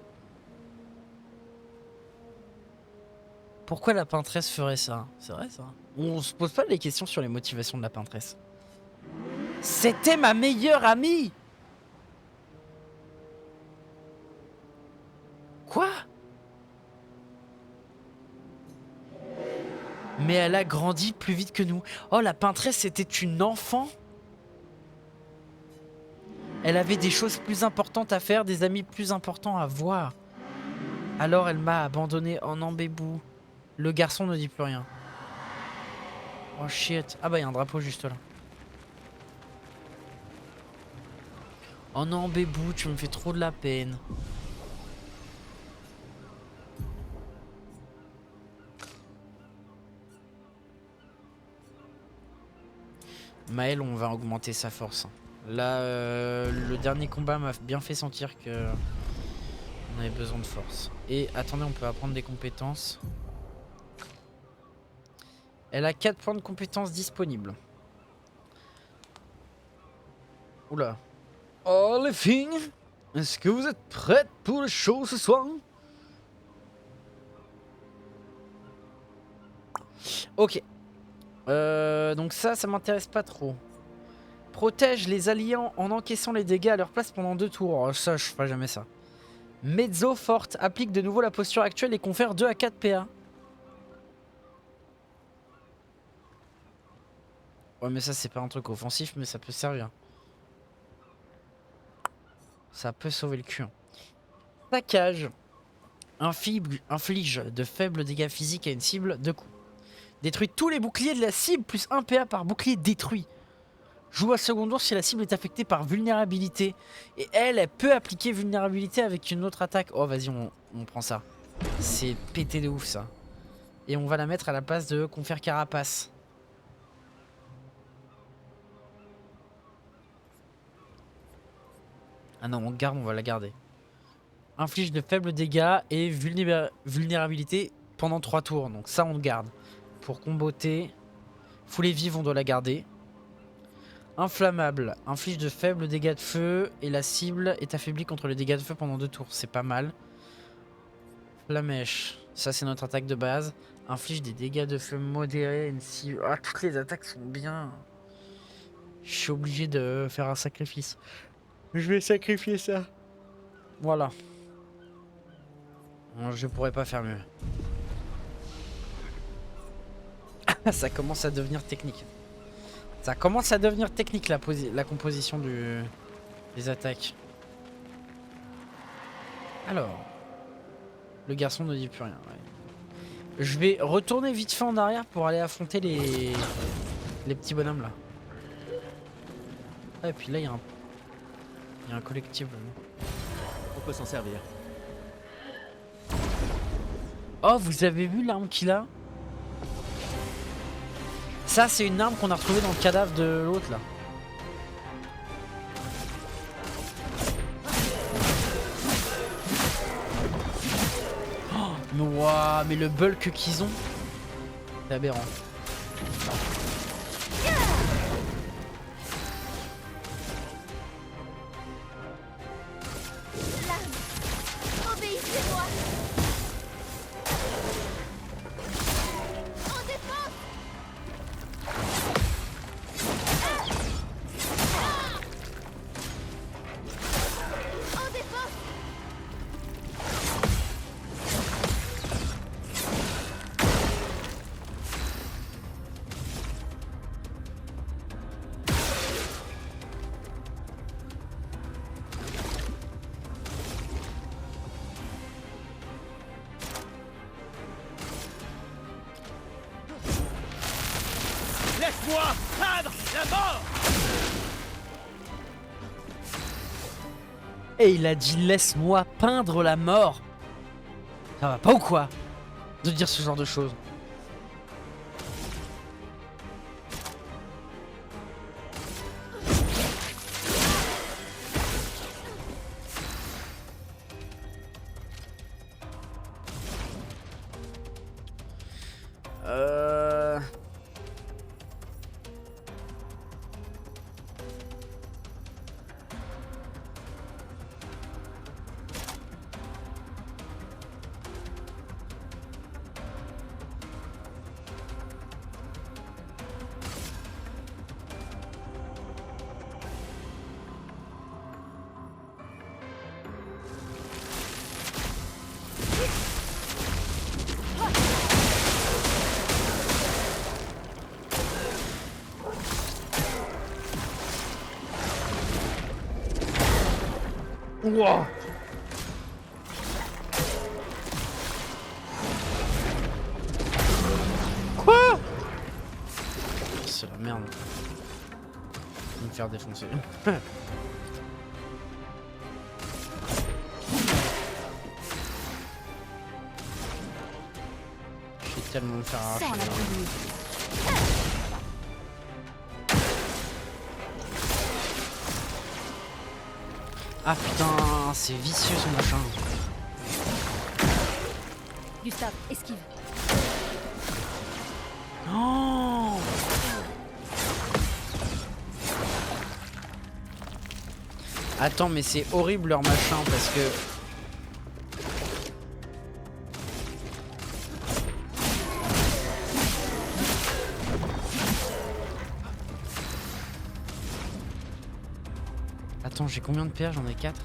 [SPEAKER 1] Pourquoi la peintresse ferait ça? C'est vrai ça? On se pose pas les questions sur les motivations de la peintresse. C'était ma meilleure amie! Quoi? Mais elle a grandi plus vite que nous. Oh, la peintresse c'était une enfant? Elle avait des choses plus importantes à faire, des amis plus importants à voir. Alors elle m'a abandonné en embébou. Le garçon ne dit plus rien. Oh shit. Ah bah il y a un drapeau juste là. Oh non bébou, tu me fais trop de la peine. Maël, on va augmenter sa force. Là, le dernier combat m'a bien fait sentir que on avait besoin de force. Et attendez, on peut apprendre des compétences. Elle a 4 points de compétences disponibles. Oula. Oh les filles, est-ce que vous êtes prêtes pour le show ce soir? Ok. Donc ça m'intéresse pas trop. Protège les alliés en encaissant les dégâts à leur place pendant 2 tours. Oh, ça, je ferai jamais ça. Mezzo forte applique de nouveau la posture actuelle et confère 2 à 4 PA. Ouais, mais ça, c'est pas un truc offensif, mais ça peut servir. Ça peut sauver le cul. Saccage. Inflige de faibles dégâts physiques à une cible de coup. Détruit tous les boucliers de la cible plus 1 PA par bouclier détruit. Joue à second tour si la cible est affectée par vulnérabilité. Et elle peut appliquer vulnérabilité avec une autre attaque. Oh vas-y, on prend ça. C'est pété de ouf ça. Et on va la mettre à la place de confère carapace. Ah non, on garde, on va la garder. Inflige de faibles dégâts et vulnérabilité pendant 3 tours. Donc ça on le garde. Pour comboter, foulée vive on doit la garder. Inflammable, inflige de faibles dégâts de feu et la cible est affaiblie contre les dégâts de feu pendant 2 tours. C'est pas mal. Flamèche, ça c'est notre attaque de base. Inflige des dégâts de feu modérés. Une cible. Ah, toutes les attaques sont bien. Je suis obligé de faire un sacrifice. Je vais sacrifier ça. Voilà. Je pourrais pas faire mieux. Ça commence à devenir technique. Ça commence à devenir technique la composition des attaques. Alors. Le garçon ne dit plus rien. Ouais. Je vais retourner vite fait en arrière pour aller affronter les petits bonhommes là. Ah, et puis là il y a un collectible.
[SPEAKER 3] On peut s'en servir.
[SPEAKER 1] Oh, vous avez vu l'arme qu'il a? Ça, c'est une arme qu'on a retrouvée dans le cadavre de l'autre là. Ouah, mais le bulk qu'ils ont, c'est aberrant.
[SPEAKER 5] Obéissez-moi. En défense. En défense.
[SPEAKER 3] Laisse-moi peindre la mort!
[SPEAKER 1] Et il a dit laisse-moi peindre la mort. Ça va pas ou quoi de dire ce genre de choses? Wow. Quoi? C'est la merde. Je vais me faire défoncer. Je vais tellement me faire arracher. Ah putain, c'est vicieux ce machin.
[SPEAKER 5] Gustave, esquive.
[SPEAKER 1] Oh. Attends, mais c'est horrible leur machin parce que... Attends, j'ai combien de PA? J'en ai 4.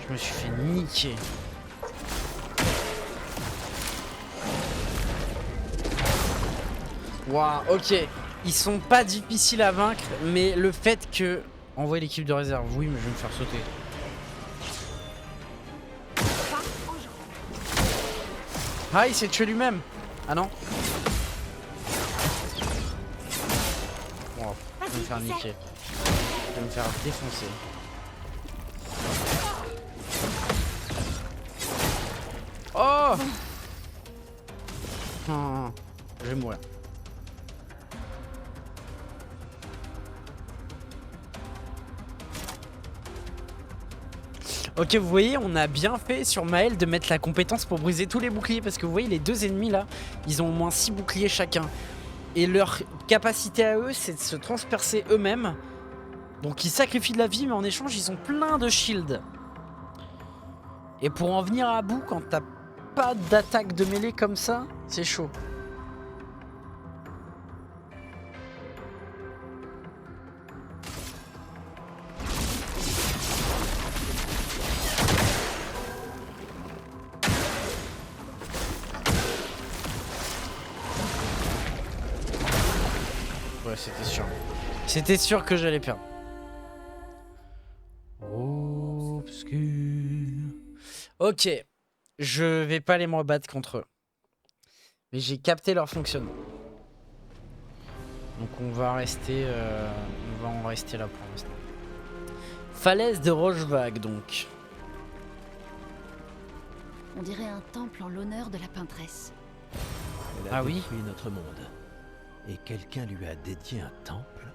[SPEAKER 1] Je me suis fait niquer. Waouh, ok. Ils sont pas difficiles à vaincre, mais le fait que... Envoyer l'équipe de réserve, oui, mais je vais me faire sauter. Ah, il s'est tué lui-même. Ah non. Wow, je vais me faire niquer. Je vais me faire défoncer. Oh, oh, je vais mourir. Ok, vous voyez, on a bien fait sur Maël de mettre la compétence pour briser tous les boucliers. Parce que vous voyez, les deux ennemis là, ils ont au moins 6 boucliers chacun. Et leur capacité à eux, c'est de se transpercer eux-mêmes. Donc ils sacrifient de la vie, mais en échange, ils ont plein de shields. Et pour en venir à bout, quand t'as pas d'attaque de mêlée comme ça, c'est chaud. Ouais, c'était sûr. C'était sûr que j'allais perdre. Obscur. Ok. Je vais pas aller me rebattre contre eux. Mais j'ai capté leur fonctionnement. Donc on va rester... on va en rester là pour l'instant. Falaise de roche vague donc.
[SPEAKER 7] On dirait un temple en l'honneur de la peintresse.
[SPEAKER 3] Elle a
[SPEAKER 1] Ah oui.
[SPEAKER 3] détruit notre monde. Et quelqu'un lui a dédié un temple?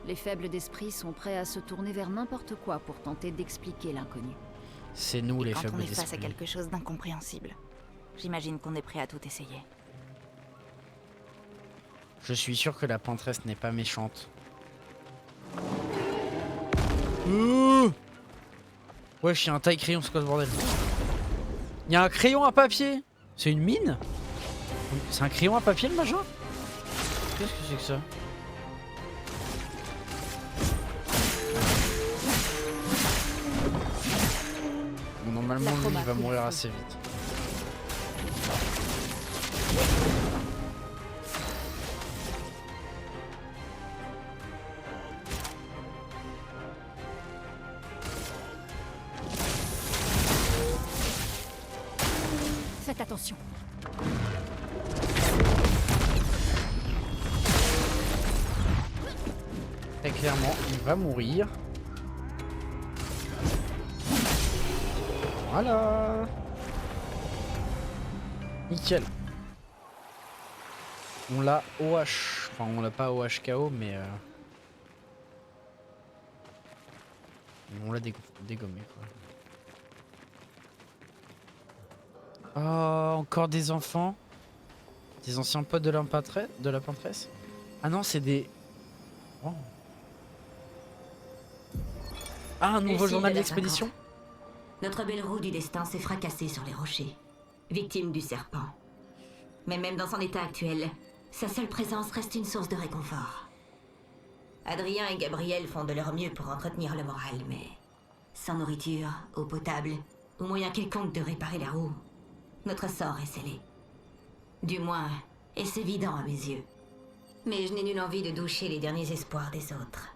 [SPEAKER 8] Les faibles d'esprit sont prêts à se tourner vers n'importe quoi pour tenter d'expliquer l'inconnu.
[SPEAKER 1] C'est nous les
[SPEAKER 7] Quand
[SPEAKER 1] faibles
[SPEAKER 7] on est face à
[SPEAKER 1] d'esprit.
[SPEAKER 7] quelque chose d'incompréhensible, j'imagine qu'on est prêt à tout essayer.
[SPEAKER 1] Je suis sûr que la pantresse n'est pas méchante. Wesh, il y a un taille-crayon, c'est quoi ce bordel? Il y a un crayon à papier? C'est une mine? C'est un crayon à papier le machin? Qu'est-ce que c'est que ça? Bon, normalement, lui, il va mourir assez vite.
[SPEAKER 8] Faites attention.
[SPEAKER 1] Très clairement, il va mourir. Voilà. Nickel. On l'a OH. Enfin, on l'a pas OHKO, mais... on l'a dégommé, quoi. Oh, encore des enfants. Des anciens potes de la pantresse. Ah non, c'est des... Oh. Ah, un nouveau
[SPEAKER 9] Lucille
[SPEAKER 1] journal
[SPEAKER 9] de la
[SPEAKER 1] d'expédition.
[SPEAKER 9] 50. Notre belle roue du destin s'est fracassée sur les rochers, victime du serpent. Mais même dans son état actuel, sa seule présence reste une source de réconfort. Adrien et Gabriel font de leur mieux pour entretenir le moral, mais sans nourriture, eau potable ou moyen quelconque de réparer la roue, notre sort est scellé. Du moins, est-ce évident à mes yeux. Mais je n'ai nulle envie de doucher les derniers espoirs des autres.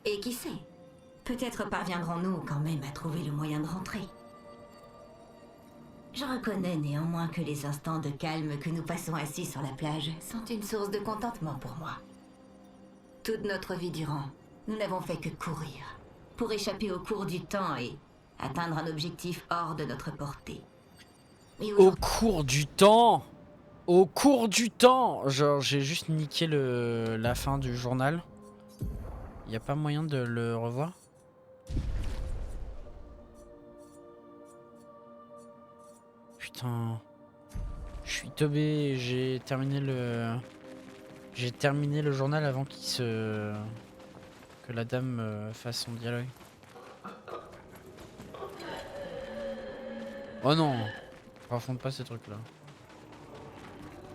[SPEAKER 9] Et qui sait? Peut-être parviendrons-nous quand même à trouver le moyen de rentrer. Je reconnais néanmoins que les instants de calme que nous passons assis sur la plage sont une source de contentement pour moi. Toute notre vie durant, nous n'avons fait que courir, pour échapper au cours du temps et atteindre un objectif hors de notre portée. Mais
[SPEAKER 1] Au cours du temps. Au cours du temps. Genre, j'ai juste niqué la fin du journal. Y a pas moyen de le revoir? Putain. Je suis teubé, j'ai terminé le journal avant que la dame fasse son dialogue. Oh non, raconte pas ces trucs là.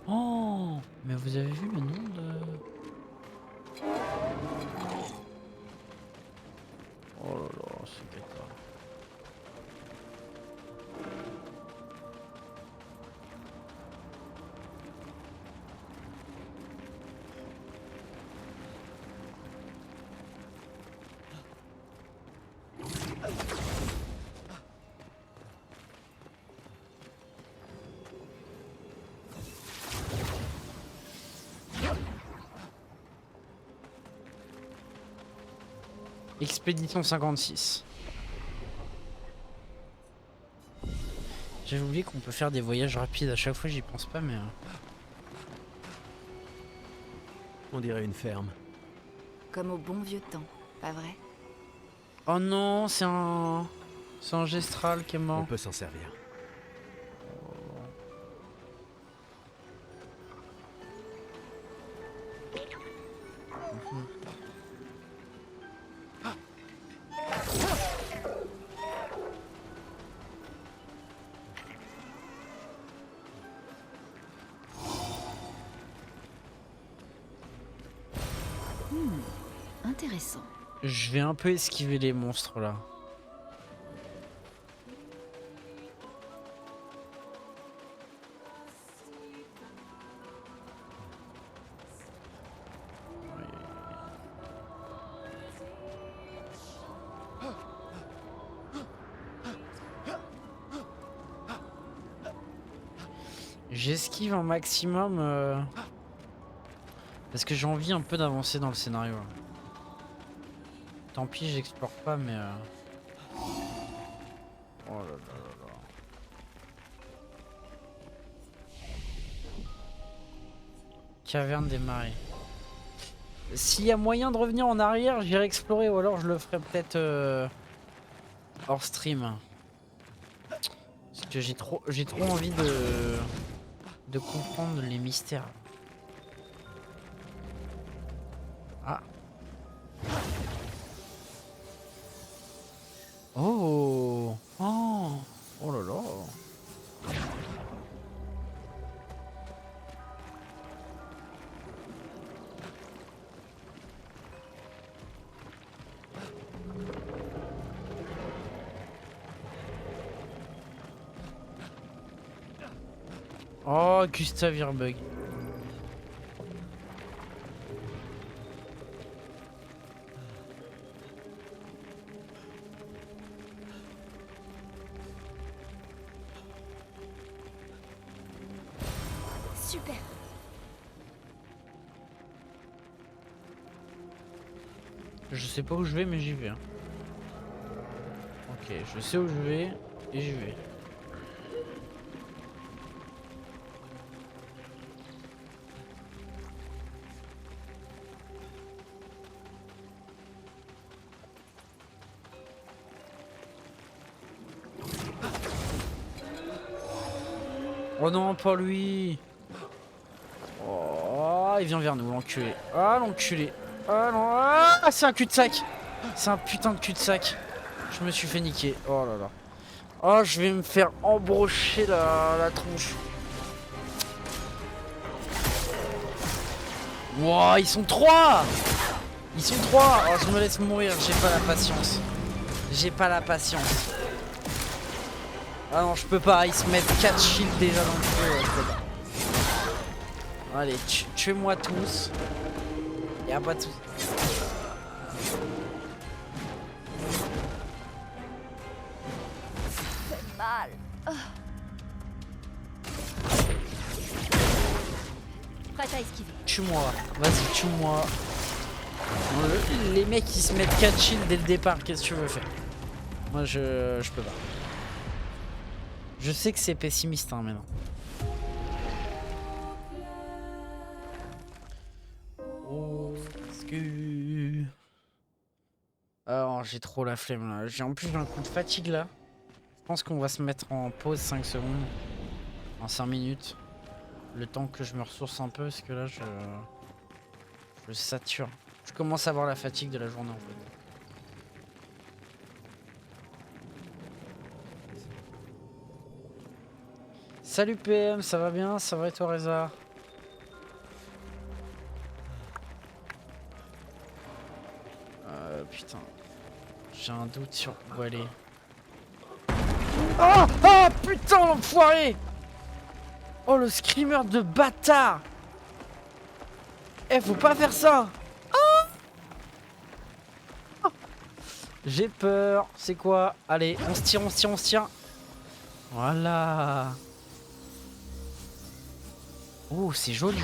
[SPEAKER 1] Oh, mais vous avez vu le nom de... Oh là là, c'est bête. Expédition 56. J'avais oublié qu'on peut faire des voyages rapides. À chaque fois, j'y pense pas, mais...
[SPEAKER 3] On dirait une ferme.
[SPEAKER 7] Comme au bon vieux temps, pas vrai?
[SPEAKER 1] Oh non, c'est un gestral qui est
[SPEAKER 3] On
[SPEAKER 1] mort.
[SPEAKER 3] peut s'en servir.
[SPEAKER 8] Intéressant.
[SPEAKER 1] Je vais un peu esquiver les monstres là. J'esquive un maximum parce que j'ai envie un peu d'avancer dans le scénario. Tant pis, j'explore pas, mais... Oh là là là là. Caverne des marées. S'il y a moyen de revenir en arrière, j'irai explorer ou alors je le ferai peut-être hors stream. Parce que j'ai trop envie de comprendre les mystères. Ah. Oh. Oh. Oh là là. Oh, Gustav Irbug.
[SPEAKER 5] Super.
[SPEAKER 1] Je sais pas où je vais, mais j'y vais. Hein. Ok, je sais où je vais et j'y vais. Oh non, pas lui. Oh, il vient vers nous, l'enculé. Ah, l'enculé. Ah non, ah, c'est un cul-de-sac. C'est un putain de cul-de-sac. Je me suis fait niquer. Oh là là. Oh, je vais me faire embrocher la tronche. Wow, ils sont 3. Ils sont 3. Oh, je me laisse mourir. J'ai pas la patience. J'ai pas la patience. Ah non, je peux pas, ils se mettent 4 shields déjà dans le feu. Je peux pas. Allez, tuez-moi tous. Y'a pas de soucis.
[SPEAKER 7] fait mal.
[SPEAKER 5] Prête à esquiver.
[SPEAKER 1] Tue-moi, vas-y, tue-moi. Les mecs ils se mettent 4 shields dès le départ, qu'est-ce que tu veux faire? Moi je peux pas. Je sais que c'est pessimiste hein, maintenant. Oh, parce que... Alors j'ai trop la flemme là. En plus j'ai un coup de fatigue là. Je pense qu'on va se mettre en pause 5 secondes. En 5 minutes. Le temps que je me ressource un peu parce que là je sature. Je commence à avoir la fatigue de la journée en fait. Salut PM, ça va bien? Ça va et toi Reza? Putain. J'ai un doute sur où aller. Oh! Oh putain l'enfoiré! Oh le screamer de bâtard! Eh faut pas faire ça! Oh! J'ai peur. C'est quoi? Allez, on se tire, on se tire, on se tire. Voilà. Oh, c'est joli.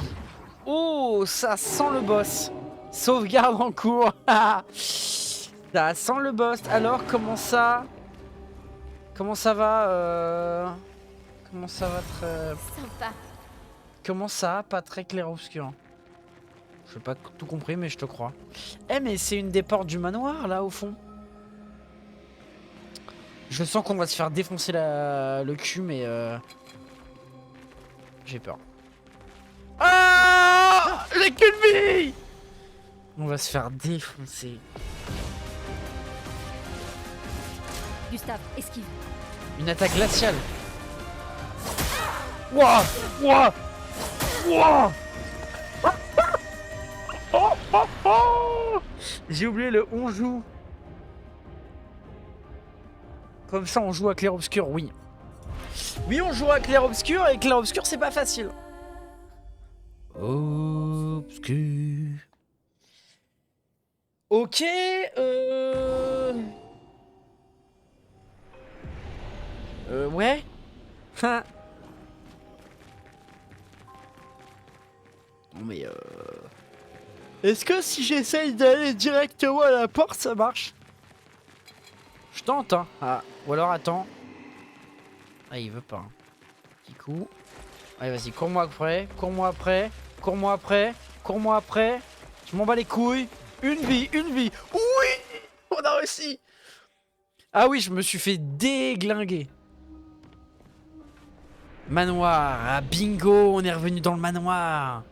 [SPEAKER 1] Oh, ça sent le boss. Sauvegarde en cours. Ça sent le boss. Alors, comment ça? Comment ça va Comment ça va très...
[SPEAKER 5] Sympa.
[SPEAKER 1] Comment ça? Pas très clair-obscur. Je n'ai pas tout compris, mais je te crois. Eh, mais c'est une des portes du manoir, là, au fond. Je sens qu'on va se faire défoncer le cul, mais... J'ai peur. Ah! J'ai qu'une vie! On va se faire défoncer.
[SPEAKER 5] Gustave, esquive.
[SPEAKER 1] Une attaque glaciale. Wouah! Wouah! Wouah! Oh, oh, oh! J'ai oublié le on joue. Comme ça on joue à clair-obscur, oui. Oui, on joue à clair-obscur et clair-obscur c'est pas facile. Obscur. Ok, ouais. Non mais est-ce que si j'essaye d'aller directement à la porte ça marche? Je tente hein. Ah, ou alors attends. Ah il veut pas. Petit coup. Allez vas-y, cours-moi après, cours-moi après. Cours-moi après. Cours-moi après. Je m'en bats les couilles. Une vie, une vie. Oui, on a réussi. Ah oui, je me suis fait déglinguer. Manoir. Ah, bingo, on est revenu dans le manoir.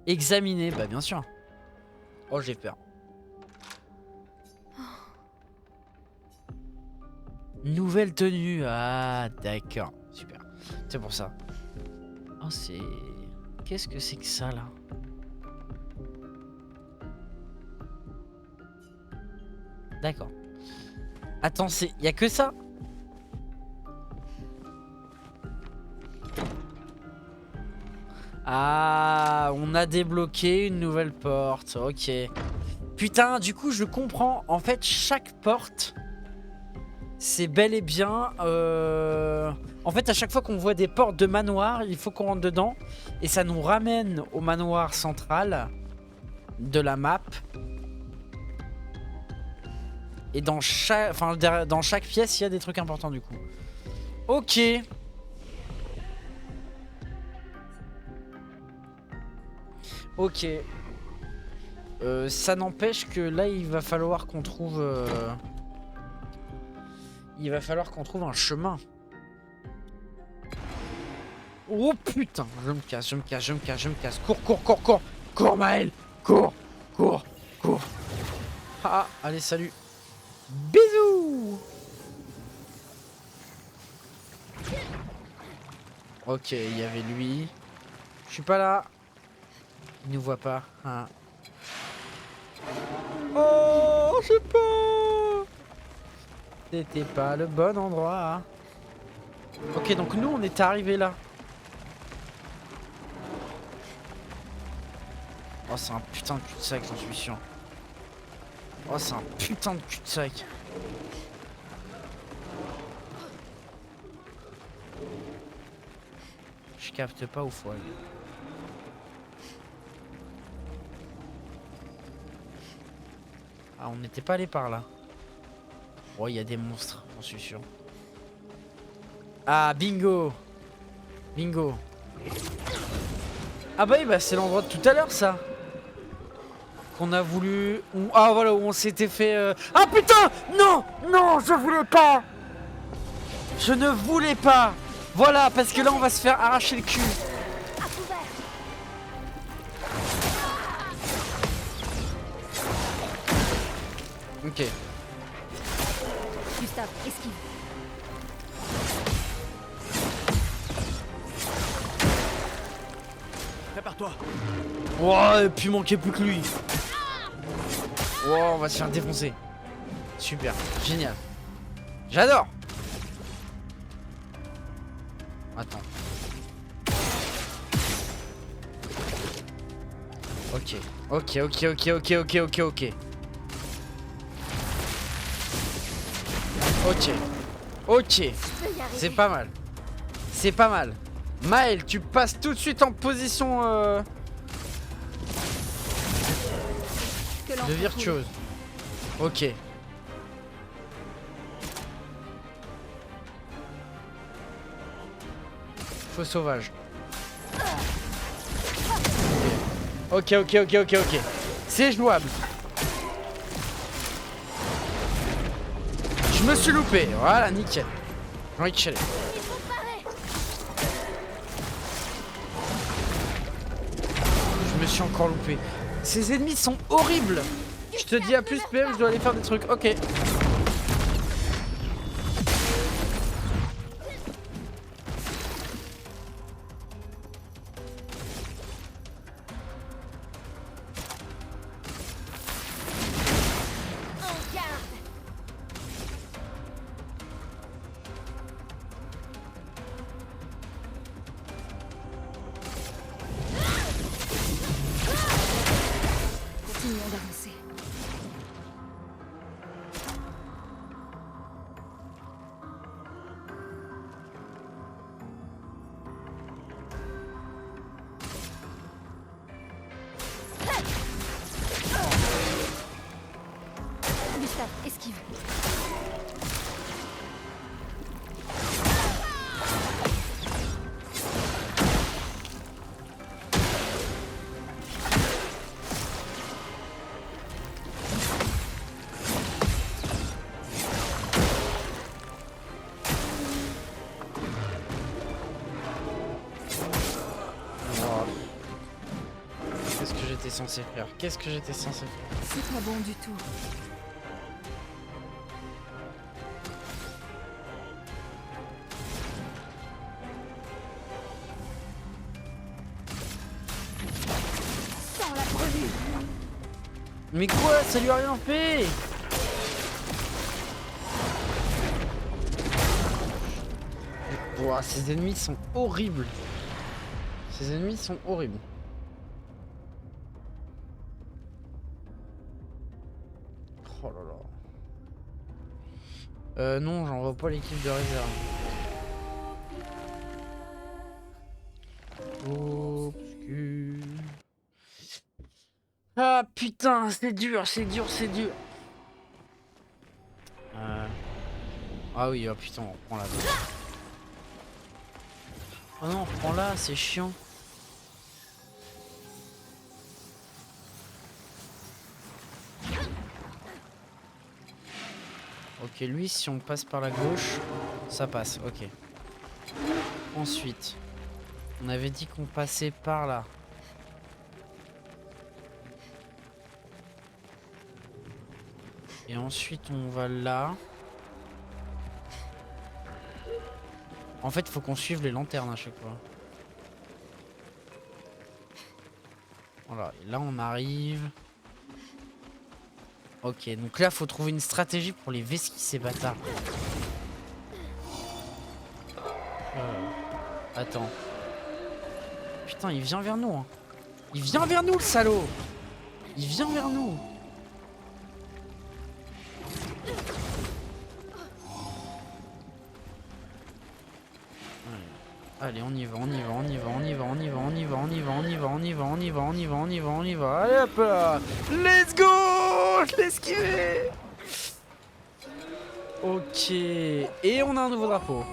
[SPEAKER 1] Examiner, bah bien sûr. Oh, j'ai peur. Nouvelle tenue. Ah, d'accord. Super. C'est pour ça. Oh, c'est... Qu'est-ce que c'est que ça, là? D'accord. Attends, c'est... Y a que ça? Ah, on a débloqué une nouvelle porte. Ok. Putain, du coup, je comprends. En fait, chaque porte... C'est bel et bien... En fait, à chaque fois qu'on voit des portes de manoir, il faut qu'on rentre dedans. Et ça nous ramène au manoir central de la map. Et dans chaque pièce, il y a des trucs importants du coup. Ok. Ok. Ça n'empêche que là, il va falloir qu'on trouve... Il va falloir qu'on trouve un chemin. Oh putain, je me casse, je me casse, je me casse, je me casse. Cours, cours, cours, cours. Cours, Maël. Cours, cours, cours. Ah, allez, salut. Bisous. Ok, il y avait lui. Je suis pas là. Il nous voit pas. Hein. Oh, je sais pas. C'était pas le bon endroit. Hein. Ok, donc nous, on était arrivés là. Oh, c'est un putain de cul-de-sac, j'en suis sûr. Oh, c'est un putain de cul-de-sac. Je capte pas au foie. Ah, on n'était pas allé par là. Oh, il y a des monstres, j'en suis sûr. Ah, bingo. Bingo. Ah bah oui, bah c'est l'endroit de tout à l'heure, ça. Qu'on a voulu... Ah voilà, où on s'était fait... Ah putain. Non. Non, je voulais pas. Je ne voulais pas. Voilà, parce que là, on va se faire arracher le cul. Ok.
[SPEAKER 8] Gustave, esquive.
[SPEAKER 3] Prépare-toi.
[SPEAKER 1] Oh, et puis il manquait plus que lui. Oh, on va se faire défoncer. Super, génial. J'adore. Attends. Ok, ok, ok, ok, ok, ok, ok, ok. Ok, ok, c'est pas mal. C'est pas mal. Maël, tu passes tout de suite en position de virtuose. Ok. Faux sauvage. Ok, ok, ok, ok, ok. C'est jouable. Je me suis loupé. Voilà, nickel. J'ai envie de chialer. Je me suis encore loupé. Ces ennemis sont horribles. Je te dis à plus, PM, je dois aller faire des trucs. Ok.
[SPEAKER 8] Continuons d'avancer. Gustave, esquive.
[SPEAKER 1] j'étais censé faire? Qu'est-ce que j'étais censé faire?
[SPEAKER 7] C'est pas bon du tout. Sans la prévue.
[SPEAKER 1] Mais quoi? Ça lui a rien fait! Ouah, ces ennemis sont horribles. Ces ennemis sont horribles. Oh là là. Non, j'en vois pas l'équipe de réserve. Obscur. Ah putain, c'est dur, c'est dur, c'est dur. Ah oui, oh putain, on reprend là. Oh non, on reprend là, c'est chiant. Ok, lui, si on passe par la gauche, ça passe, ok. Ensuite, on avait dit qu'on passait par là. Et ensuite, on va là. En fait, il faut qu'on suive les lanternes à chaque fois. Voilà, et là, on arrive. Ok, donc là, faut trouver une stratégie pour les vesquis, ces bâtards. Attends. Putain, il vient vers nous. Hein. Il vient vers nous, le salaud. Il vient vers nous. Allez, on y va, on y va, on y va, on y va, on y va, on y va, on y va, on y va, on y va, on y va, on y va, on y va, on y va. Allez hop là. Let's go. Je l'ai esquivé. Ok. Et on a un nouveau drapeau.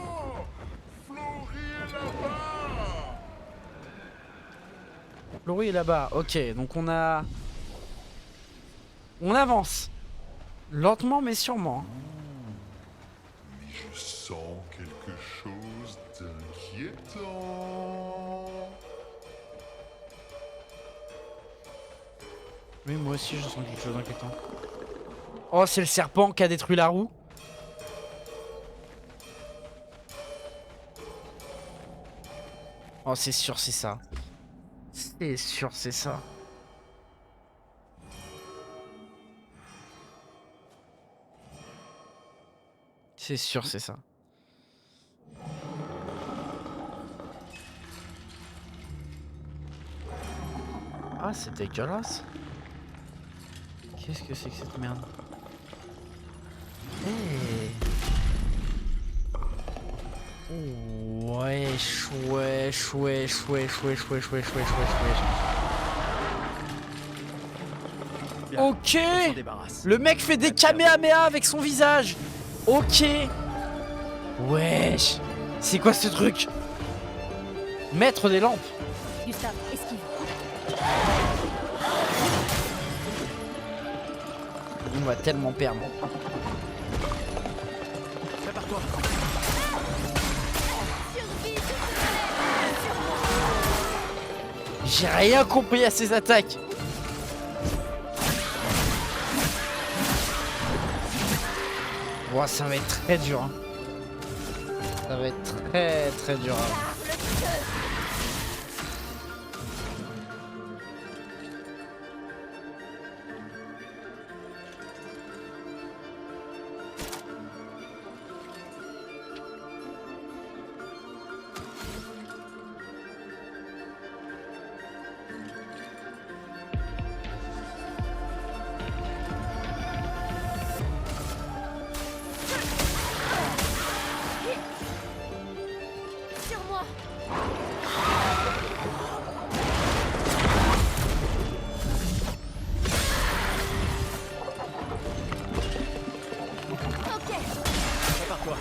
[SPEAKER 1] Flory est là-bas. Ok, donc on a... On avance. Lentement mais sûrement.
[SPEAKER 4] Je sens quelque chose d'inquiétant.
[SPEAKER 1] Oui, moi aussi je sens quelque chose d'inquiétant. Oh, c'est le serpent qui a détruit la roue. Oh, c'est sûr, c'est ça. C'est sûr, c'est ça. C'est sûr, c'est ça. Ah, c'est dégueulasse. Qu'est-ce que c'est que cette merde? Hey. Oh, wesh, wesh, wesh, wesh, wesh, wesh, wesh, wesh, wesh, wesh.
[SPEAKER 3] Bien,
[SPEAKER 1] Ok.
[SPEAKER 3] on s'en débarrasse.
[SPEAKER 1] Le mec fait des kamehameha avec son visage. Ok. Wesh. C'est quoi ce truc? Mettre des lampes.
[SPEAKER 7] Gustave, esquive.
[SPEAKER 1] On va tellement perdre.
[SPEAKER 3] Prépare-toi.
[SPEAKER 1] J'ai rien compris à ces attaques. Ouah, ça va être très dur. Hein. Ça va être très très dur. Hein.
[SPEAKER 5] Sur moi. Ok.
[SPEAKER 3] Prépare-toi.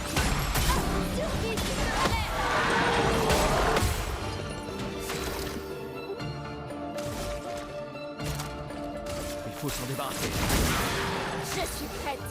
[SPEAKER 5] Survie.
[SPEAKER 3] Il faut s'en débarrasser.
[SPEAKER 5] Je suis prête.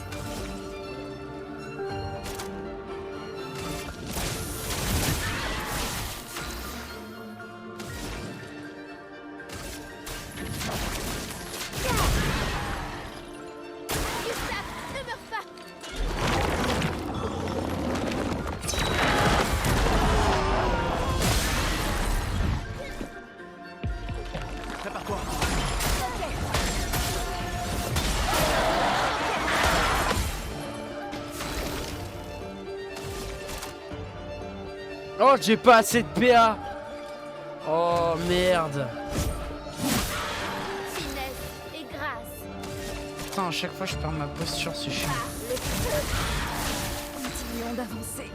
[SPEAKER 1] Oh, j'ai pas assez de PA. Oh merde.
[SPEAKER 5] Finesse et grâce.
[SPEAKER 1] Putain, à chaque fois je perds ma posture, c'est chiant.
[SPEAKER 5] Le feu.
[SPEAKER 7] Continuons d'avancer.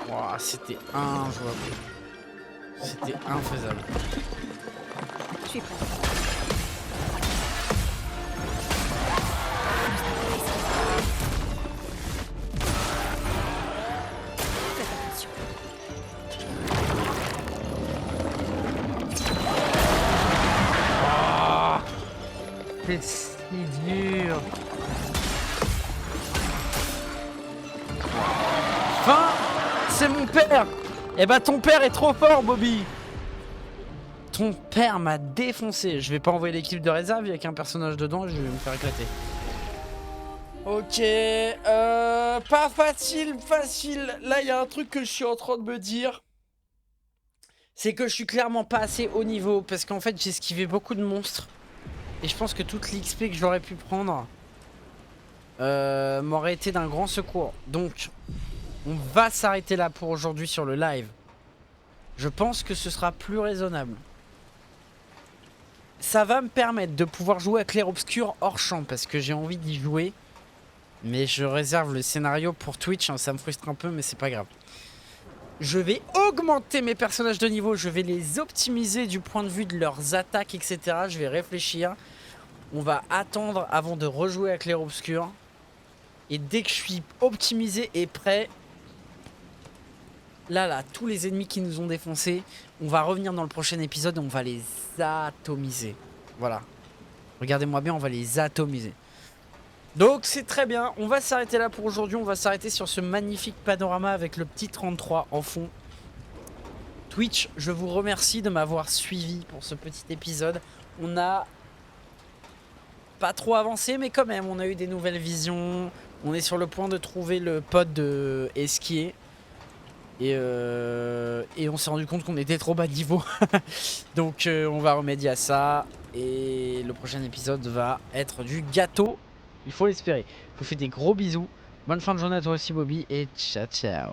[SPEAKER 1] Ouah, c'était injouable. C'était infaisable.
[SPEAKER 7] Je suis prête. Faites attention.
[SPEAKER 1] C'est si dur. Enfin, c'est mon père. Eh bah ton père est trop fort, Bobby. Ton père m'a défoncé. Je vais pas envoyer l'équipe de réserve avec un personnage dedans, je vais me faire éclater. Ok, pas facile. Là, il y a un truc que je suis en train de me dire. C'est que je suis clairement pas assez haut niveau. Parce qu'en fait, j'ai esquivé beaucoup de monstres. Et je pense que toute l'XP que j'aurais pu prendre m'aurait été d'un grand secours. Donc, on va s'arrêter là pour aujourd'hui sur le live. Je pense que ce sera plus raisonnable. Ça va me permettre de pouvoir jouer à clair-obscur hors champ. Parce que j'ai envie d'y jouer. Mais je réserve le scénario pour Twitch. Hein, ça me frustre un peu, mais c'est pas grave. Je vais augmenter mes personnages de niveau. Je vais les optimiser du point de vue de leurs attaques, etc. Je vais réfléchir. On va attendre avant de rejouer à clair-obscur. Et dès que je suis optimisé et prêt... Là, tous les ennemis qui nous ont défoncés, on va revenir dans le prochain épisode et on va les atomiser. Voilà. Regardez-moi bien, on va les atomiser. Donc c'est très bien, on va s'arrêter là pour aujourd'hui. On va s'arrêter sur ce magnifique panorama avec le petit 33 en fond. Twitch, je vous remercie de m'avoir suivi pour ce petit épisode. On a pas trop avancé, mais quand même, on a eu des nouvelles visions. On est sur le point de trouver le pote de Esquier. Et on s'est rendu compte qu'on était trop bas de niveau. Donc on va remédier à ça. Et le prochain épisode va être du gâteau. Il faut l'espérer. Je vous fais des gros bisous. Bonne fin de journée à toi aussi, Bobby. Et ciao ciao.